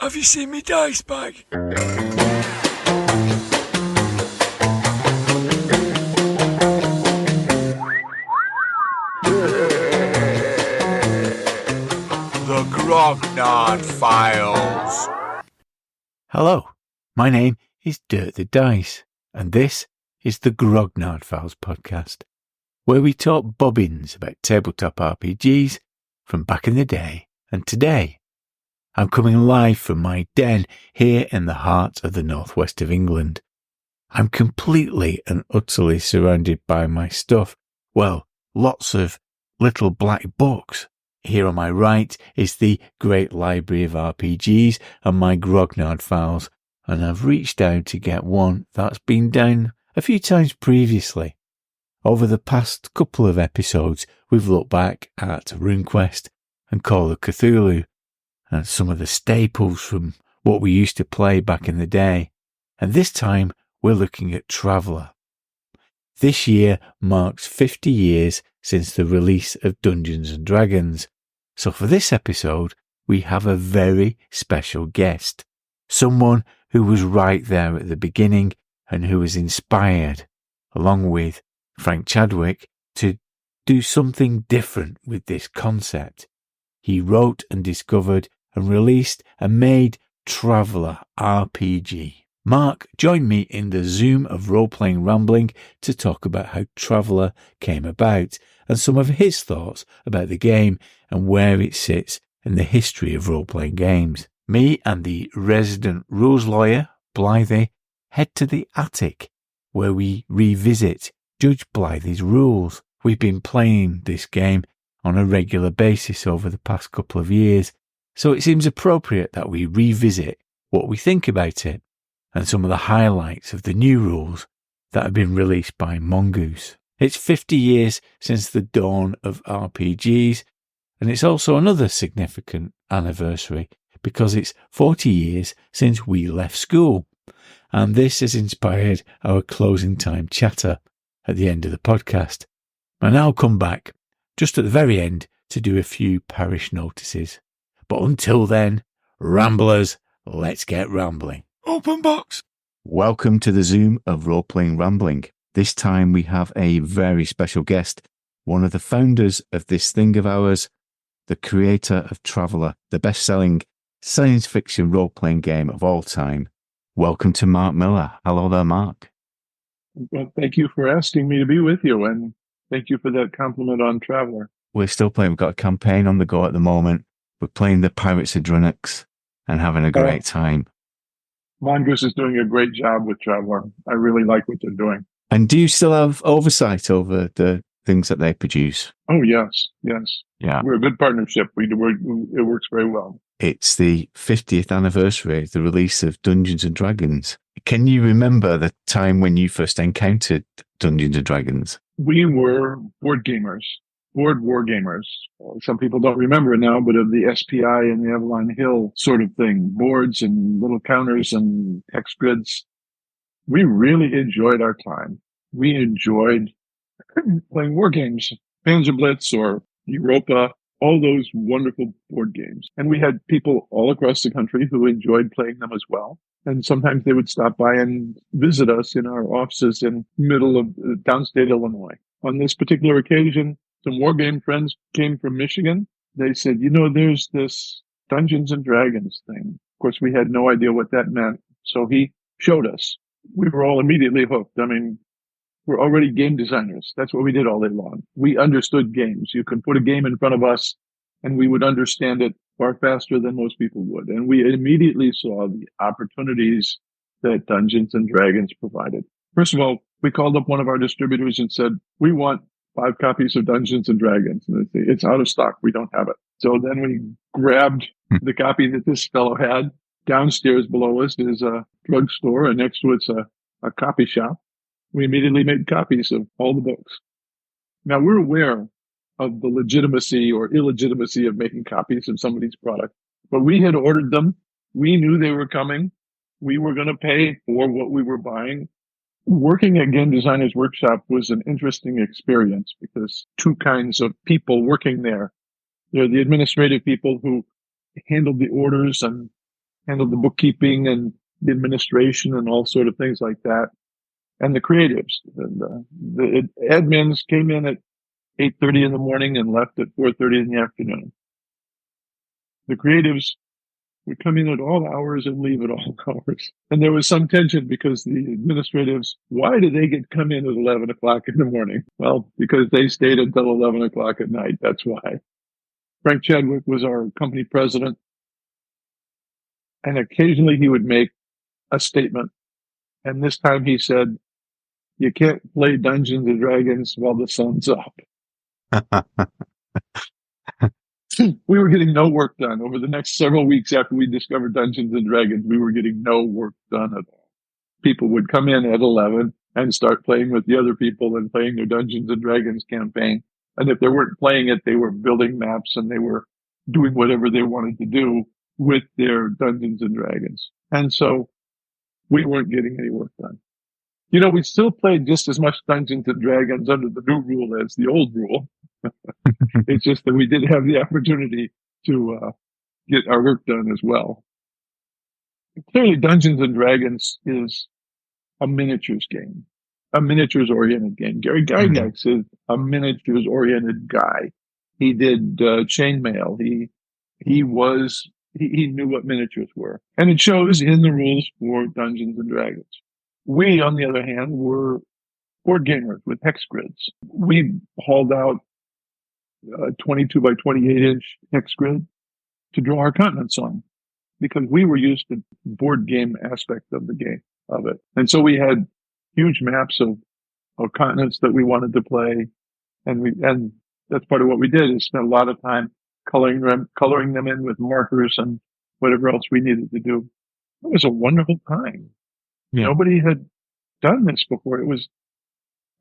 Have you seen me dice bag? The Grognard Files. Hello, my name is Dirk the Dice, and this is the Grognard Files podcast, where we talk bobbins about tabletop RPGs from back in the day and today. I'm coming live from my den here in the heart of the northwest of England. I'm completely and utterly surrounded by my stuff. Well, lots of little black books. Here on my right is the Great Library of RPGs and my Grognard Files, and I've reached out to get one that's been down a few times previously. Over the past couple of episodes, we've looked back at RuneQuest and Call of Cthulhu, and some of the staples from what we used to play back in the day. And this time, we're looking at Traveller. This year marks 50 years since the release of Dungeons & Dragons. So for this episode, we have a very special guest. Someone who was right there at the beginning and who was inspired, along with Frank Chadwick, to do something different with this concept. He wrote and discovered and released and made Traveller RPG. Marc joined me in the Zoom of Roleplaying Rambling to talk about how Traveller came about and some of his thoughts about the game and where it sits in the history of role-playing games. Me and the resident rules lawyer, Blythy, head to the attic where we revisit Judge Blythy's rules. We've been playing this game on a regular basis over the past couple of years, so it seems appropriate that we revisit what we think about it and some of the highlights of the new rules that have been released by Mongoose. It's 50 years since the dawn of RPGs, and it's also another significant anniversary because it's 40 years since we left school. And this has inspired our closing time chatter at the end of the podcast. And I'll come back just at the very end to do a few parish notices. But until then, Ramblers, let's get rambling. Open box. Welcome to the Zoom of Role-Playing Rambling. This time we have a very special guest, one of the founders of this thing of ours, the creator of Traveller, the best-selling science fiction role-playing game of all time. Welcome to Marc Miller. Hello there, Marc. Well, thank you for asking me to be with you, and thank you for that compliment on Traveller. We're still playing. We've got a campaign on the go at the moment. We're playing the Pirates of Drunnox and having a great time. Mongoose is doing a great job with Traveller. I really like what they're doing. And do you still have oversight over the things that they produce? Oh, yes. Yeah. We're a good partnership. It works very well. It's the 50th anniversary of the release of Dungeons & Dragons. Can you remember the time when you first encountered Dungeons & Dragons? We were board war gamers. Some people don't remember it now, but of the SPI and the Avalon Hill sort of thing, boards and little counters and hex grids. We really enjoyed our time. We enjoyed playing war games, Panzer Blitz or Europa, all those wonderful board games. And we had people all across the country who enjoyed playing them as well. And sometimes they would stop by and visit us in our offices in middle of downstate Illinois. On this particular occasion, some war game friends came from Michigan. They said, there's this Dungeons and Dragons thing. Of course, we had no idea what that meant. So he showed us. We were all immediately hooked. I mean, we're already game designers. That's what we did all day long. We understood games. You could put a game in front of us and we would understand it far faster than most people would. And we immediately saw the opportunities that Dungeons and Dragons provided. First of all, we called up one of our distributors and said, we want 5 copies of Dungeons and Dragons. And they say, it's out of stock. We don't have it. So then we grabbed the copy that this fellow had. Downstairs below us is a drugstore, and next to it's a copy shop. We immediately made copies of all the books. Now, we're aware of the legitimacy or illegitimacy of making copies of somebody's product, but we had ordered them. We knew they were coming. We were going to pay for what we were buying. Working at Game Designers Workshop was an interesting experience because 2 kinds of people working there. There are the administrative people who handled the orders and handled the bookkeeping and the administration and all sort of things like that. And the creatives. And, the admins came in at 8:30 in the morning and left at 4:30 in the afternoon. The creatives would come in at all hours and leave at all hours. And there was some tension because the administratives, why did they come in at 11 o'clock in the morning? Well, because they stayed until 11 o'clock at night. That's why. Frank Chadwick was our company president. And occasionally he would make a statement. And this time he said, you can't play Dungeons and Dragons while the sun's up. We were getting no work done. Over the next several weeks after we discovered Dungeons and Dragons, we were getting no work done at all. People would come in at 11 and start playing with the other people and playing their Dungeons and Dragons campaign. And if they weren't playing it, they were building maps and they were doing whatever they wanted to do with their Dungeons and Dragons. And so we weren't getting any work done. You know, we still played just as much Dungeons and Dragons under the new rule as the old rule. It's just that we did have the opportunity to get our work done as well. Clearly, Dungeons and Dragons is a miniatures game, a miniatures-oriented game. Gary Gygax is a miniatures-oriented guy. He did chainmail. He knew what miniatures were, and it shows in the rules for Dungeons and Dragons. We, on the other hand, were board gamers with hex grids. We hauled out 22 by 28 inch hex grid to draw our continents on because we were used to board game aspect of the game of it. And so we had huge maps of continents that we wanted to play. And that's part of what we did is spend a lot of time coloring them in with markers and whatever else we needed to do. It was a wonderful time. Yeah. Nobody had done this before.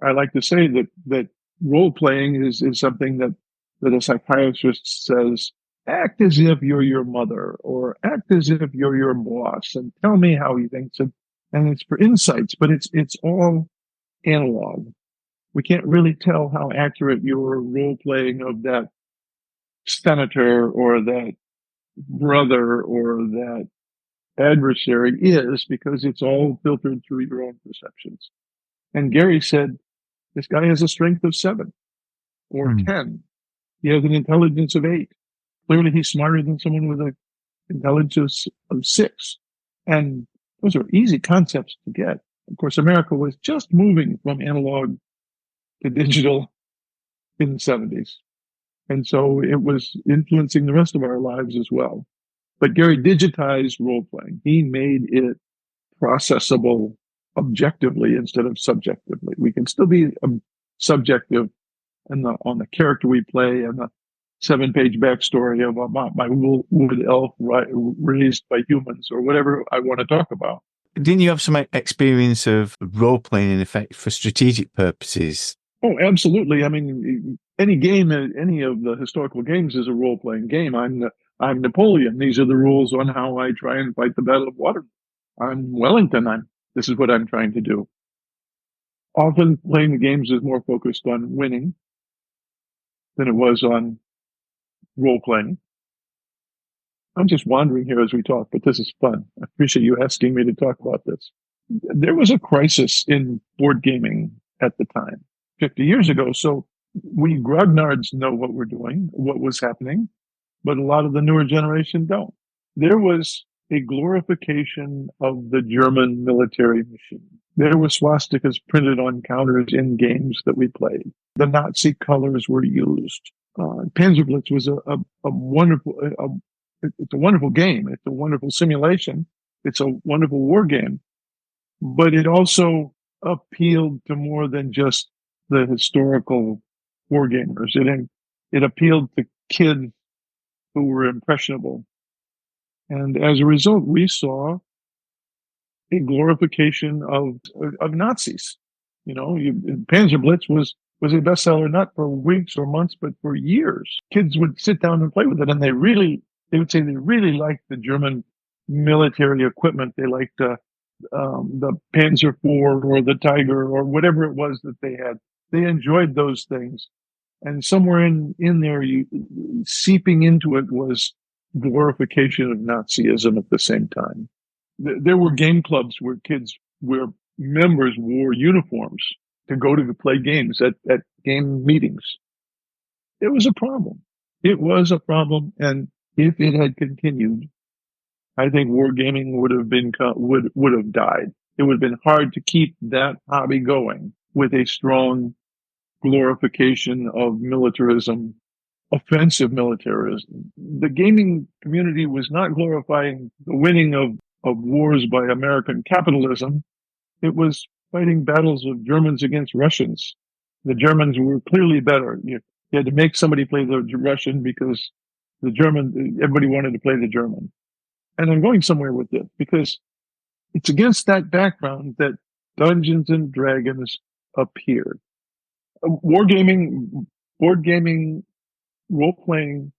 I like to say that role playing is something that a psychiatrist says, act as if you're your mother or act as if you're your boss and tell me how you think. And it's for insights, but it's all analog. We can't really tell how accurate your role playing of that senator or that brother or that adversary is because it's all filtered through your own perceptions. And Gary said, this guy has a strength of 7 or 10. He has an intelligence of 8. Clearly he's smarter than someone with an intelligence of 6. And those are easy concepts to get. Of course, America was just moving from analog to digital in the 70s. And so it was influencing the rest of our lives as well. But Gary digitized role-playing. He made it processable objectively instead of subjectively. We can still be subjective on the character we play and the 7-page backstory of my wood elf raised by humans or whatever I want to talk about. Didn't you have some experience of role-playing in effect for strategic purposes? Oh, absolutely. I mean, any game, any of the historical games is a role-playing game. I'm Napoleon. These are the rules on how I try and fight the Battle of Waterloo. I'm Wellington. This is what I'm trying to do. Often playing the games is more focused on winning than it was on role-playing. I'm just wandering here as we talk, but this is fun. I appreciate you asking me to talk about this. There was a crisis in board gaming at the time, 50 years ago. So we grognards know what we're doing, what was happening, but a lot of the newer generation don't. There was a glorification of the German military machine. There were swastikas printed on counters in games that we played. The Nazi colors were used. Panzerblitz was a wonderful, it's a wonderful game. It's a wonderful simulation. It's a wonderful war game, but it also appealed to more than just the historical war gamers. It appealed to kids who were impressionable. And as a result, we saw a glorification of Nazis. You know, Panzerblitz was a bestseller not for weeks or months, but for years. Kids would sit down and play with it, and they would say they really liked the German military equipment. They liked the Panzer IV or the Tiger or whatever it was that they had. They enjoyed those things. And somewhere in there, seeping into it was glorification of Nazism at the same time. There were game clubs where members wore uniforms to go to play games at game meetings. It was a problem. It was a problem, and if it had continued, I think wargaming would have died. It would have been hard to keep that hobby going with a strong glorification of militarism, offensive militarism. The gaming community was not glorifying the winning of wars by American capitalism. It was fighting battles of Germans against Russians. The Germans were clearly better. You had to make somebody play the Russian because everybody wanted to play the German. And I'm going somewhere with this because it's against that background that Dungeons and Dragons appeared. Wargaming, board gaming, role-playing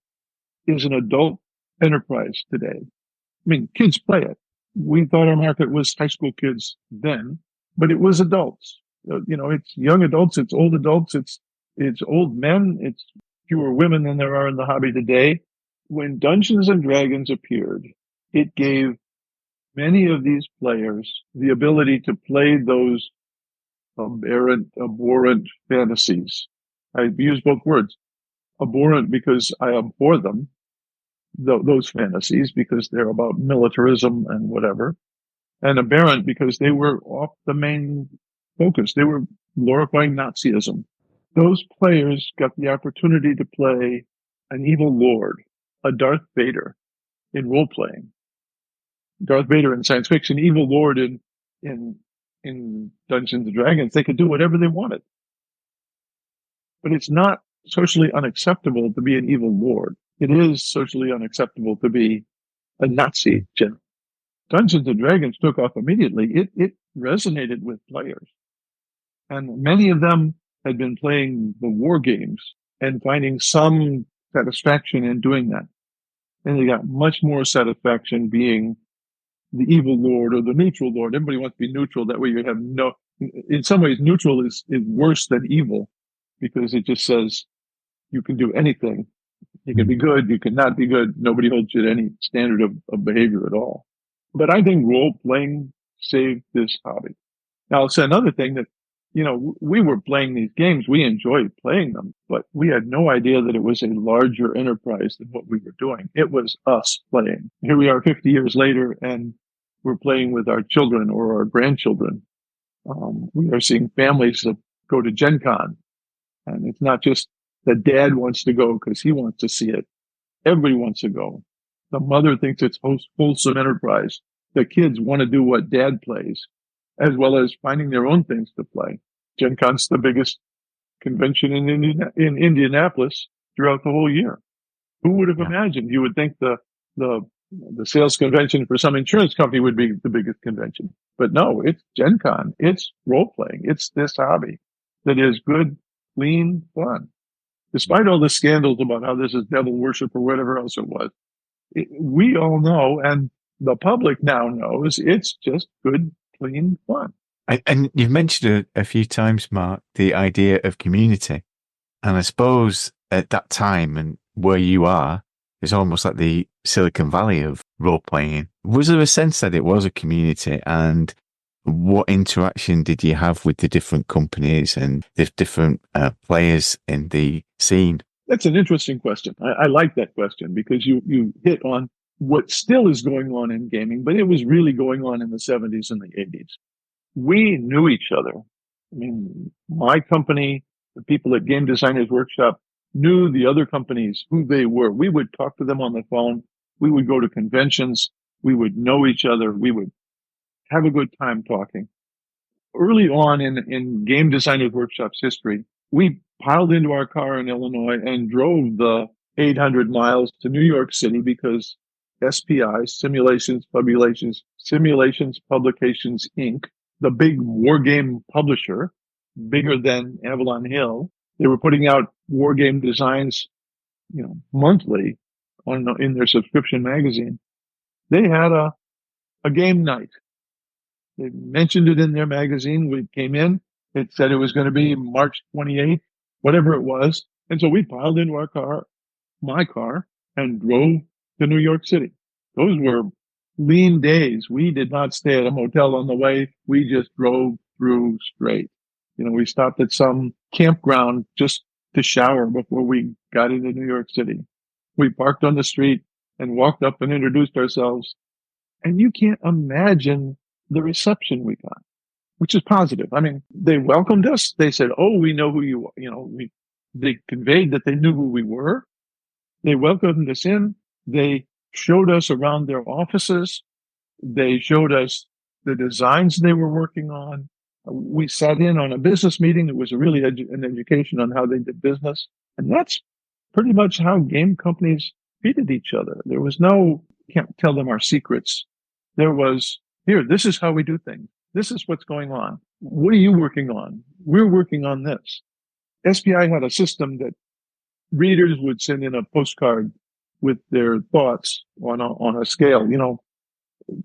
is an adult enterprise today. I mean, kids play it. We thought our market was high school kids then, but it was adults. It's young adults, it's old adults, it's old men, it's fewer women than there are in the hobby today. When Dungeons and Dragons appeared, it gave many of these players the ability to play those abhorrent fantasies. I use both words. Abhorrent because I abhor them, those fantasies, because they're about militarism and whatever, and aberrant because they were off the main focus. They were glorifying Nazism. Those players got the opportunity to play an evil lord, a Darth Vader in role-playing. Darth Vader in science fiction, evil lord in Dungeons and Dragons. They could do whatever they wanted. But it's not socially unacceptable to be an evil lord. It is socially unacceptable to be a Nazi general. Dungeons and Dragons took off immediately. It resonated with players. And many of them had been playing the war games and finding some satisfaction in doing that. And they got much more satisfaction being the evil lord or the neutral lord. Everybody wants to be neutral. That way you have in some ways, neutral is worse than evil because it just says you can do anything. You can be good. You can not be good. Nobody holds you to any standard of behavior at all. But I think role playing saved this hobby. Now I'll say another thing that, we were playing these games. We enjoyed playing them, but we had no idea that it was a larger enterprise than what we were doing. It was us playing. Here we are 50 years later and we're playing with our children or our grandchildren. We are seeing families that go to Gen Con, and it's not just that dad wants to go because he wants to see it. Everybody wants to go. The mother thinks it's wholesome enterprise. The kids want to do what dad plays, as well as finding their own things to play. Gen Con's the biggest convention in Indianapolis throughout the whole year. Who would have imagined? You would think the sales convention for some insurance company would be the biggest convention. But no, it's Gen Con. It's role-playing. It's this hobby that is good, clean, fun. Despite all the scandals about how this is devil worship or whatever else it was, we all know, and the public now knows, it's just good, clean fun. And you've mentioned a few times, Mark, the idea of community. And I suppose at that time and where you are, it's almost like the Silicon Valley of role-playing. Was there a sense that it was a community, and what interaction did you have with the different companies and the different players in the scene? That's an interesting question. I like that question because you hit on what still is going on in gaming, but it was really going on in the 70s and the 80s. We knew each other. I mean, my company, the people at Game Designers Workshop knew the other companies, who they were. We would talk to them on the phone. We would go to conventions. We would know each other. We would have a good time talking. Early on in Game Designers Workshop's history, we piled into our car in Illinois and drove the 800 miles to New York City because SPI, Simulations Publications, Inc., the big war game publisher, bigger than Avalon Hill, they were putting out war game designs, monthly in their subscription magazine. They had a game night. They mentioned it in their magazine. We came in. It said it was going to be March 28th, whatever it was. And so we piled into my car, and drove to New York City. Those were lean days. We did not stay at a motel on the way. We just drove through straight. We stopped at some campground just to shower before we got into New York City. We parked on the street and walked up and introduced ourselves. And you can't imagine the reception we got, which is positive. I mean, they welcomed us. They said, "Oh, we know who you are." They conveyed that they knew who we were. They welcomed us in. They showed us around their offices. They showed us the designs they were working on. We sat in on a business meeting. It was really an education on how they did business. And that's pretty much how game companies treated each other. There was no, can't tell them our secrets. There was, here, this is how we do things. This is what's going on. What are you working on? We're working on this. SPI had a system that readers would send in a postcard with their thoughts on a scale.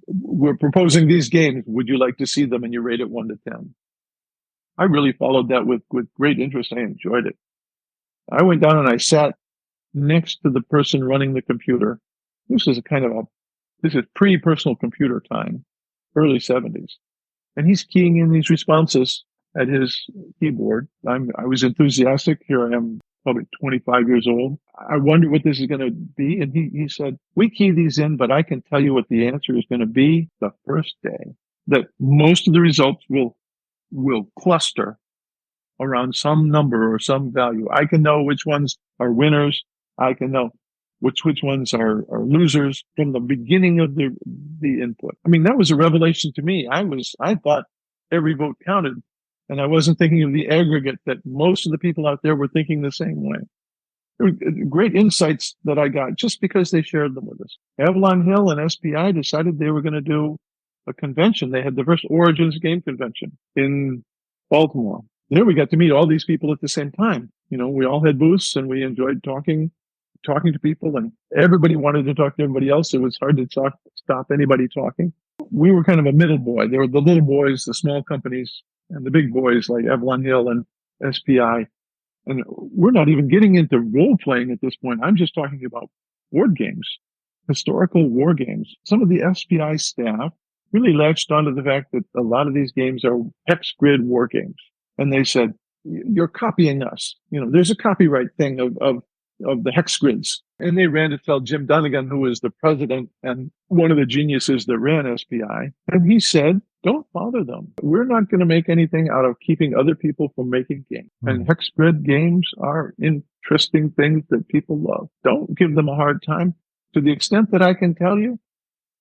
We're proposing these games. Would you like to see them? And you rate it 1 to 10. I really followed that with great interest. I enjoyed it. I went down and I sat next to the person running the computer. This is pre-personal computer time, early 70s. And he's keying in these responses at his keyboard. I was enthusiastic. Here I am, probably 25 years old. I wonder what this is going to be. And he said, "We key these in, but I can tell you what the answer is going to be the first day, that most of the results will cluster around some number or some value. I can know which ones are winners. I can know which ones are losers from the beginning of the input." I mean, that was a revelation to me. I thought every vote counted, and I wasn't thinking of the aggregate that most of the people out there were thinking the same way. There were great insights that I got just because they shared them with us. Avalon Hill and SPI decided they were going to do a convention. They had the first Origins game convention in Baltimore. There we got to meet all these people at the same time. We all had booths and we enjoyed talking to people, and everybody wanted to talk to everybody else. It was hard to stop anybody talking. We were kind of a middle boy. There were the little boys, the small companies, and the big boys like Avalon Hill and SPI. And we're not even getting into role playing at this point. I'm just talking about board games, historical war games. Some of the SPI staff really latched onto the fact that a lot of these games are hex grid war games. And they said, "You're copying us. There's a copyright thing of the hex grids." And they ran to tell Jim Dunnigan, who was the president and one of the geniuses that ran SPI. And he said, "Don't bother them. We're not going to make anything out of keeping other people from making games. And hex grid games are interesting things that people love. Don't give them a hard time. To the extent that I can tell you,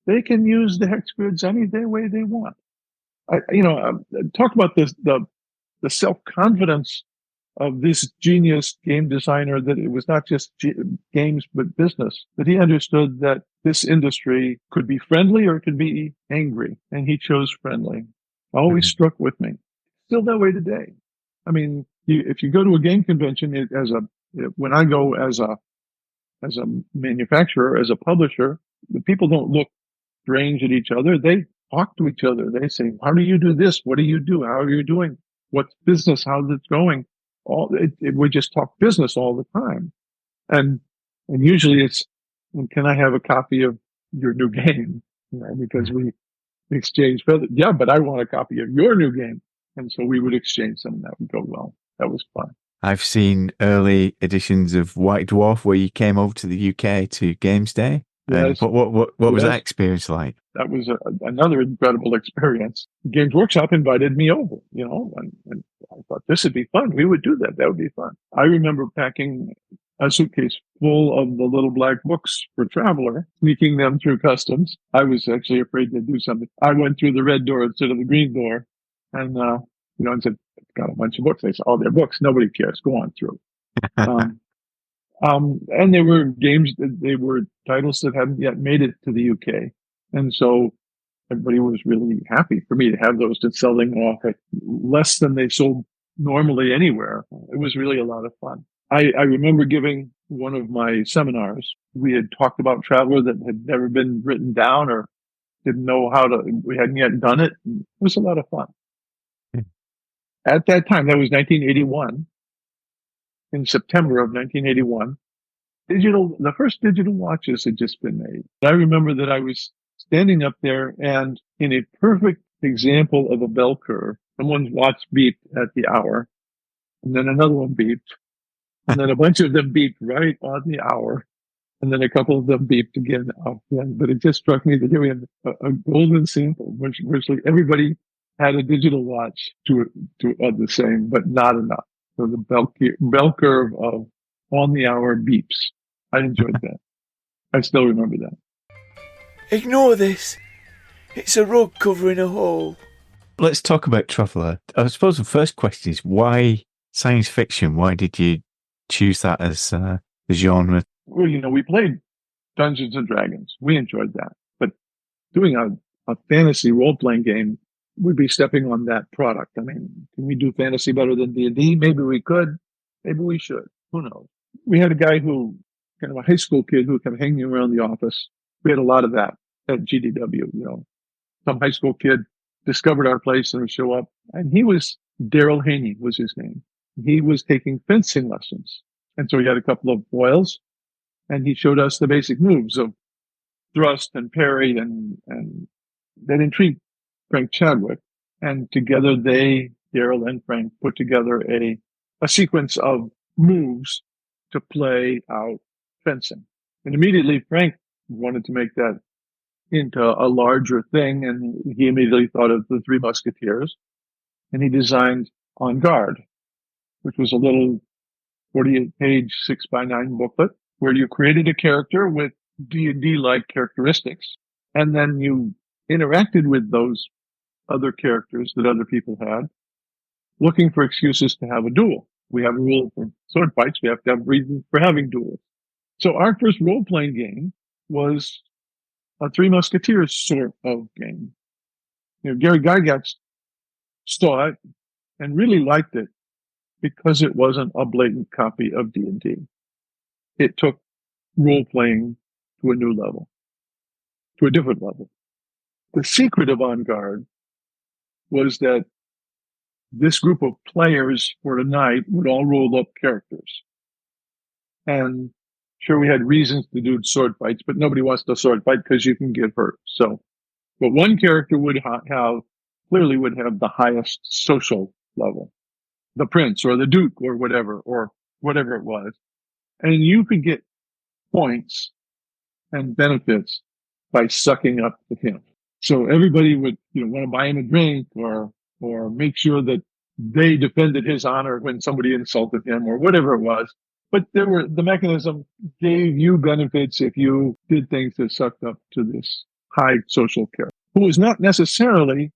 they can use the hex grids any way they want." Talk about this, the self-confidence of this genius game designer, that it was not just games, but business, that he understood that this industry could be friendly or it could be angry. And he chose friendly. Always struck with me. Still that way today. I mean, if you go to a game convention, when I go as a manufacturer, as a publisher, the people don't look strange at each other. They talk to each other. They say, "How do you do this? What do you do? How are you doing? What's business? How's it going?" We just talk business all the time. And usually it's, "Can I have a copy of your new game?" Because we exchange further. "Yeah, but I want a copy of your new game." And so we would exchange them, and that would go well. That was fun. I've seen early editions of White Dwarf where you came over to the UK to Games Day. Yes. What was that experience like? That was another incredible experience. Games Workshop invited me over, and I thought this would be fun. We would do that. That would be fun. I remember packing a suitcase full of the little black books for Traveler, sneaking them through customs. I was actually afraid to do something. I went through the red door instead of the green door, and and said, "It's got a bunch of books." They said, "Oh, they're books. Nobody cares. Go on through." And they were games, they were titles that hadn't yet made it to the UK. And so everybody was really happy for me to have those, to sell them off at less than they sold normally anywhere. It was really a lot of fun. I remember giving one of my seminars. We had talked about Traveler that had never been written down or didn't know we hadn't yet done it. It was a lot of fun. At that time, that was 1981. In September of 1981, The first digital watches had just been made. I remember that I was standing up there, and in a perfect example of a bell curve, someone's watch beeped at the hour, and then another one beeped, and then a bunch of them beeped right on the hour, and then a couple of them beeped again off the end. But it just struck me that here we had a golden sample, which virtually everybody had a digital watch to the same, but not enough. So the bell curve of on the hour beeps. I enjoyed that. I still remember that. Ignore this. It's a rug covering a hole. Let's talk about Traveller. I suppose the first question is, why science fiction? Why did you choose that as the genre? Well, we played Dungeons and Dragons. We enjoyed that. But doing a fantasy role-playing game would be stepping on that product. I mean, can we do fantasy better than D&D? Maybe we could. Maybe we should. Who knows? We had a guy who, kind of a high school kid who kept hanging around the office. We had a lot of that at GDW, Some high school kid discovered our place and would show up. And he was, Daryl Haney was his name. He was taking fencing lessons. And so he had a couple of foils, and he showed us the basic moves of thrust and parry, and that intrigued Frank Chadwick. And together Daryl and Frank, put together a sequence of moves to play out fencing. And immediately Frank wanted to make that into a larger thing, and he immediately thought of the Three Musketeers, and he designed On Guard, which was a little 48-page 6x9 booklet where you created a character with D&D-like characteristics, and then you interacted with those other characters that other people had, looking for excuses to have a duel. We have a rule for sword fights. We have to have reasons for having duels. So our first role-playing game was a Three Musketeers sort of game. Gary Gygax saw it and really liked it because it wasn't a blatant copy of D&D. It took role-playing to a new level, to a different level. The secret of On Guard was that this group of players for a night would all roll up characters. And sure, we had reasons to do sword fights, but nobody wants to sword fight because you can get hurt. So, but one character would clearly would have the highest social level, the prince or the duke or whatever it was. And you could get points and benefits by sucking up to him. So everybody would, want to buy him a drink or make sure that they defended his honor when somebody insulted him or whatever it was. But the mechanism gave you benefits if you did things that sucked up to this high social character, who was not necessarily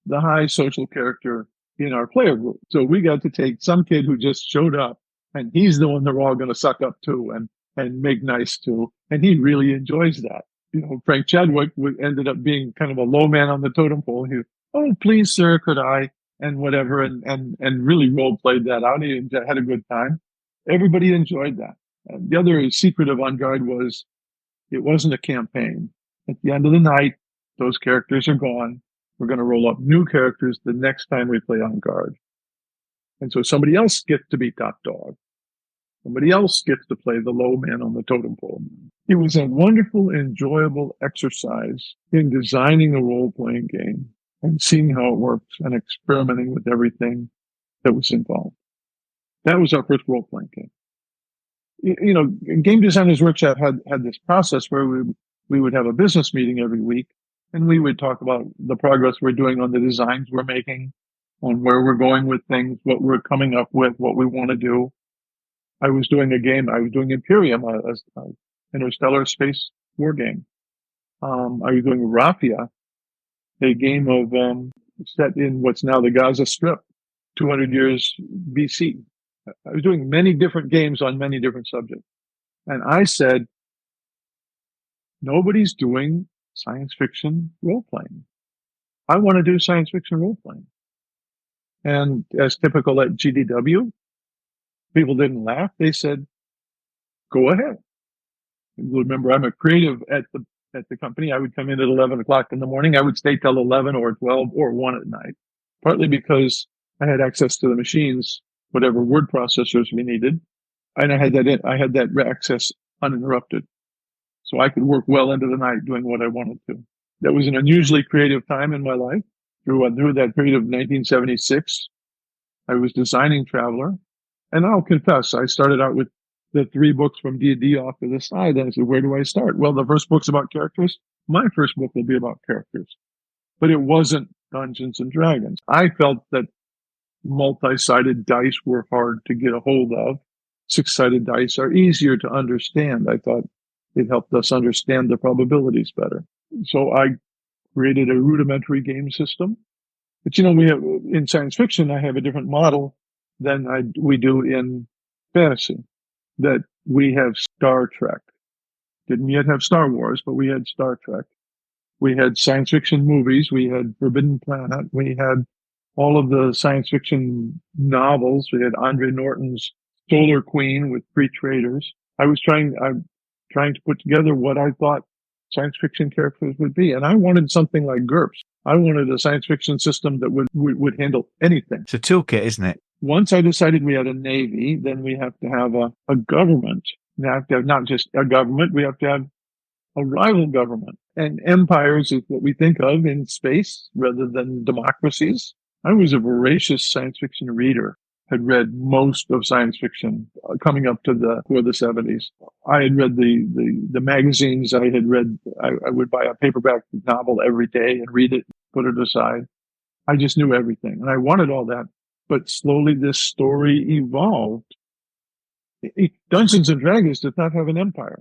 the high social character in our player group. So we got to take some kid who just showed up, and he's the one they're all going to suck up to and make nice to. And he really enjoys that. Frank Chadwick ended up being kind of a low man on the totem pole. He, oh, please, sir, could I? And whatever, and really role played that out. He had a good time. Everybody enjoyed that. And the other secret of On Guard was it wasn't a campaign. At the end of the night, those characters are gone. We're going to roll up new characters the next time we play On Guard. And so somebody else gets to be top dog. Somebody else gets to play the low man on the totem pole. It was a wonderful, enjoyable exercise in designing a role-playing game and seeing how it works and experimenting with everything that was involved. That was our first role-playing game. Game Designers Workshop had this process where we would have a business meeting every week, and we would talk about the progress we're doing on the designs we're making, on where we're going with things, what we're coming up with, what we want to do. I was doing Imperium, an interstellar space war game. I was doing Raphia, a game of set in what's now the Gaza Strip, 200 years BC. I was doing many different games on many different subjects. And I said, nobody's doing science fiction role-playing. I want to do science fiction role-playing. And as typical at GDW, people didn't laugh. They said, go ahead. And remember, I'm a creative at the company. I would come in at 11 o'clock in the morning. I would stay till 11 or 12 or 1 at night, partly because I had access to the machines, whatever word processors we needed. and I had that access uninterrupted. So I could work well into the night doing what I wanted to. That was an unusually creative time in my life. Through that period of 1976, I was designing Traveler. And I'll confess, I started out with the 3 books from D&D off to the side. And I said, where do I start? Well, the first book's about characters. My first book will be about characters. But it wasn't Dungeons and Dragons. I felt that multi-sided dice were hard to get a hold of. 6-sided dice are easier to understand. I thought it helped us understand the probabilities better. So I created a rudimentary game system. But we have in science fiction, I have a different model than we do in fantasy. That we have Star Trek. Didn't yet have Star Wars, but we had Star Trek. We had science fiction movies. We had Forbidden Planet. We had all of the science fiction novels. We had Andre Norton's Solar Queen with Free Traders. I'm trying to put together what I thought science fiction characters would be. And I wanted something like GURPS. I wanted a science fiction system that would handle anything. It's a toolkit, isn't it? Once I decided we had a navy, then we have to have a government. We have to have not just a government, we have to have a rival government. And empires is what we think of in space rather than democracies. I was a voracious science fiction reader, had read most of science fiction coming up to the 70s. I had read the magazines. I would buy a paperback novel every day and read it, put it aside. I just knew everything. And I wanted all that. But slowly this story evolved. Dungeons and Dragons did not have an empire.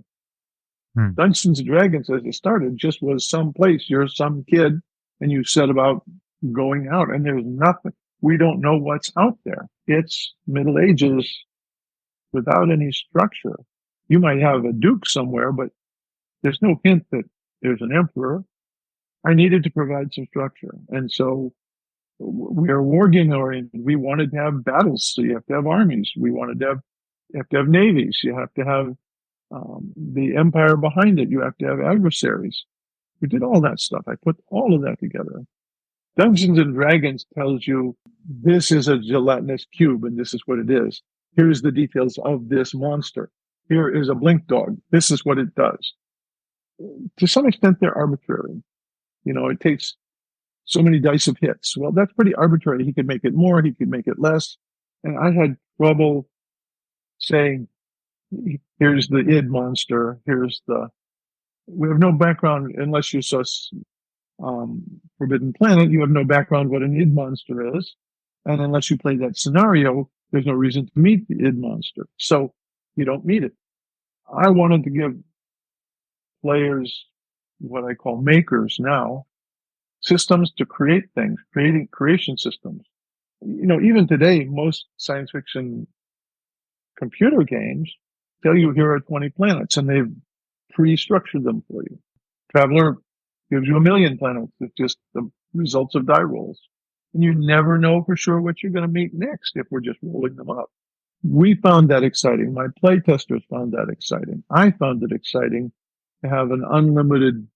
Dungeons and Dragons, as it started, just was some place. You're some kid and you set about going out and there's nothing. We don't know what's out there. It's Middle Ages without any structure. You might have a duke somewhere, but there's no hint that there's an emperor. I needed to provide some structure. And so we are wargame oriented. We wanted to have battles. So you have to have armies. You have to have navies. You have to have the empire behind it. You have to have adversaries. We did all that stuff. I put all of that together. Dungeons and Dragons tells you this is a gelatinous cube and this is what it is. Here's the details of this monster. Here is a blink dog. This is what it does. To some extent, they're arbitrary. It takes so many dice of hits. Well, that's pretty arbitrary. He could make it more. He could make it less. And I had trouble saying, here's the id monster. We have no background unless you saw Forbidden Planet. You have no background what an id monster is. And unless you play that scenario, there's no reason to meet the id monster. So you don't meet it. I wanted to give players what I call makers now, systems to create things, creation systems. Even today, most science fiction computer games tell you here are 20 planets and they've pre-structured them for you. Traveler gives you 1 million planets. It's just the results of die rolls. And you never know for sure what you're going to meet next if we're just rolling them up. We found that exciting. My play testers found that exciting. I found it exciting to have an unlimited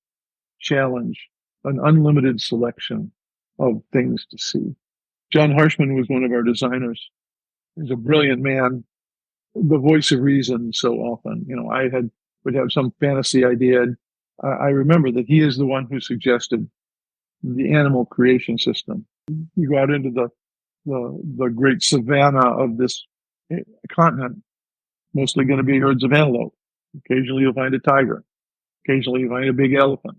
challenge, an unlimited selection of things to see. John Harshman was one of our designers. He's a brilliant man, the voice of reason so often. I would have some fantasy idea. I remember that he is the one who suggested the animal creation system. You go out into the great savanna of this continent, mostly going to be herds of antelope. Occasionally you'll find a tiger. Occasionally you find a big elephant,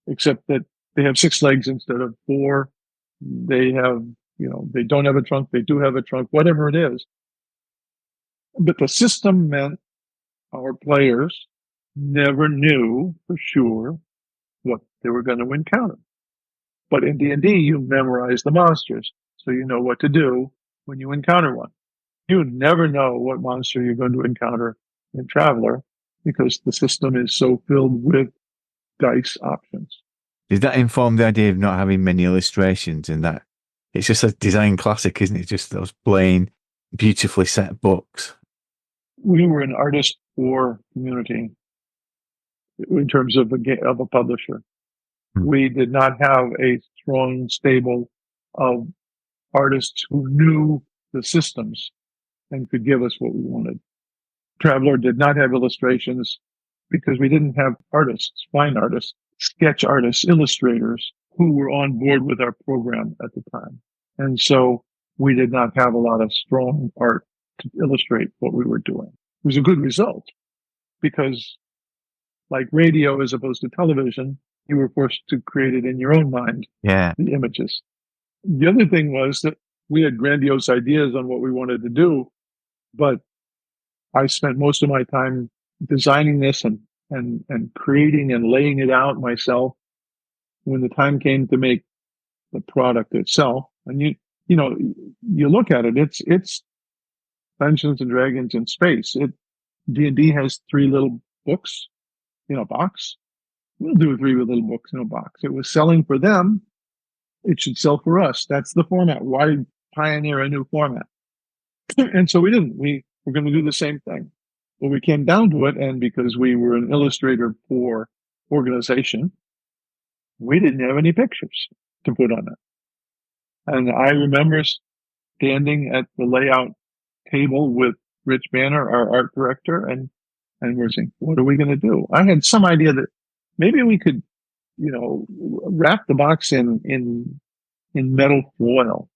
except that they have 6 legs instead of 4. They have, they don't have a trunk. They do have a trunk, whatever it is. But the system meant our players never knew for sure what they were going to encounter. But in D&D, you memorize the monsters, so you know what to do when you encounter one. You never know what monster you're going to encounter in Traveler because the system is so filled with dice options. Did that inform the idea of not having many illustrations in that? It's just a design classic, isn't it? Just those plain, beautifully set books. We were an artist for community in terms of a publisher. We did not have a strong stable of artists who knew the systems and could give us what we wanted. Traveler did not have illustrations because we didn't have artists, fine artists, sketch artists, illustrators who were on board with our program at the time. And so we did not have a lot of strong art to illustrate what we were doing. It was a good result because, like radio as opposed to television, you were forced to create it in your own mind, Yeah. the images. The other thing was that we had grandiose ideas on what we wanted to do, but I spent most of my time designing this and creating and laying it out myself. When the time came to make the product itself, and you know, you look at it, it's Dungeons and Dragons in space. D&D has 3 little books in a box. We'll do 3 little books in a box. It was selling for them. It should sell for us. That's the format. Why pioneer a new format? And so we didn't. We were going to do the same thing. But we came down to it, and because we were an illustrator for organization, we didn't have any pictures to put on it. And I remember standing at the layout table with Rich Banner, our art director, and we're saying, what are we going to do? I had some idea that maybe we could, wrap the box in metal foil,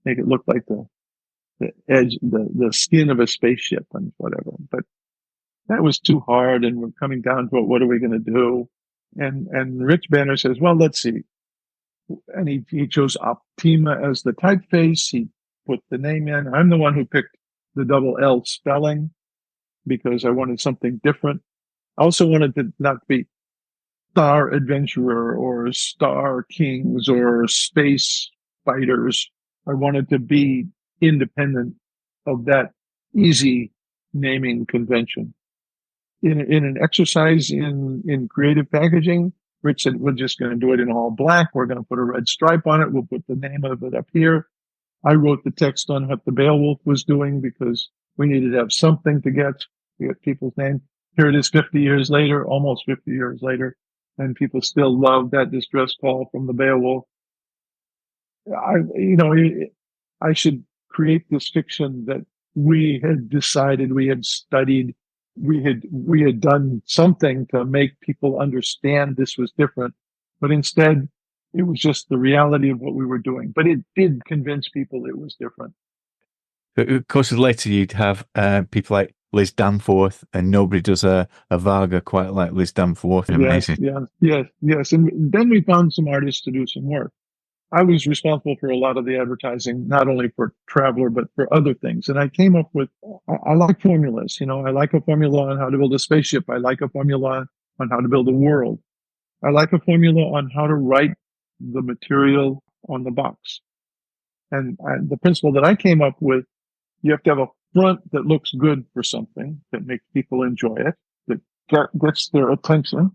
make it look like the edge, the skin of a spaceship and whatever. But that was too hard, and we're coming down to it. What are we going to do? And Rich Banner says, well, let's see. And he chose Optima as the typeface. He put the name in. I'm the one who picked the double L spelling because I wanted something different. I also wanted to not be Star Adventurer or Star Kings or Space Fighters. I wanted to be independent of that easy naming convention. In an exercise in creative packaging, Rich said, we're just going to do it in all black. We're going to put a red stripe on it. We'll put the name of it up here. I wrote the text on what the Beowulf was doing because we needed to have something to get people's name. Here it is 50 years later, almost 50 years later, and people still love that distress call from the Beowulf. I should create this fiction that we had decided, we had studied, we had done something to make people understand this was different, but instead it was just the reality of what we were doing. But it did convince people it was different. But of course, later you'd have people like Liz Danforth, and nobody does a Varga quite like Liz Danforth. Amazing. Yes. And then we found some artists to do some work. I was responsible for a lot of the advertising, not only for Traveler, but for other things. And I came up with, I like formulas. I like a formula on how to build a spaceship. I like a formula on how to build a world. I like a formula on how to write the material on the box. And the principle that I came up with, you have to have a front that looks good for something, that makes people enjoy it, that gets their attention.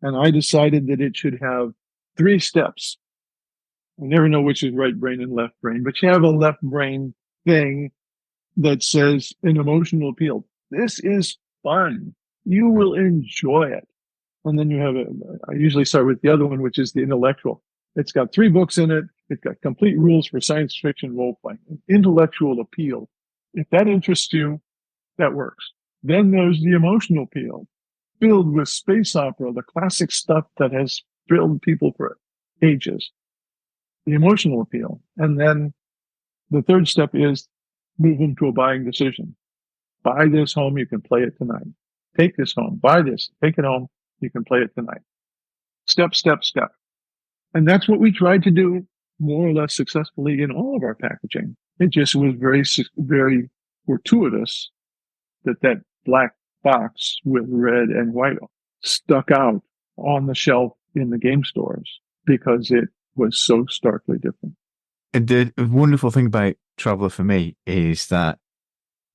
And I decided that it should have 3 steps. I never know which is right brain and left brain, but you have a left brain thing that says an emotional appeal. This is fun. You will enjoy it. And then you have I usually start with the other one, which is the intellectual. It's got 3 books in it. It's got complete rules for science fiction role-playing. Intellectual appeal. If that interests you, that works. Then there's the emotional appeal, filled with space opera, the classic stuff that has thrilled people for ages. The emotional appeal. And then the third step is move them to a buying decision. Buy this home, you can play it tonight. Take this home, buy this, take it home, you can play it tonight. Step, step, step. And that's what we tried to do more or less successfully in all of our packaging. It just was very, very fortuitous that black box with red and white stuck out on the shelf in the game stores because it was so starkly different. And the wonderful thing about Traveller for me is that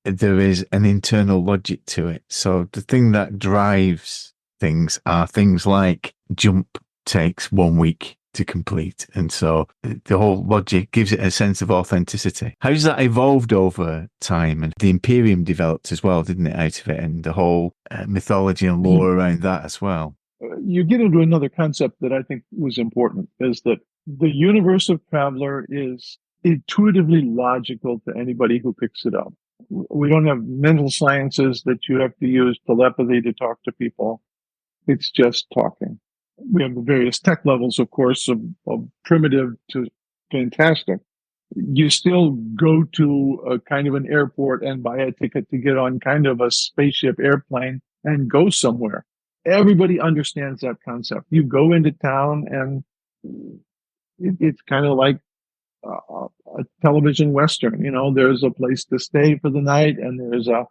there is an internal logic to it. So the thing that drives things are things like jump takes 1 week to complete. And so the whole logic gives it a sense of authenticity. How's that evolved over time? And the Imperium developed as well, didn't it, out of it? And the whole mythology and lore around that as well. You get into another concept that I think was important, is that the universe of Traveller is intuitively logical to anybody who picks it up. We don't have mental sciences that you have to use telepathy to talk to people. It's just talking. We have the various tech levels, of course, of primitive to fantastic. You still go to a kind of an airport and buy a ticket to get on kind of a spaceship airplane and go somewhere. Everybody understands that concept. You go into town and it's kind of like a television Western. There's a place to stay for the night, and there's a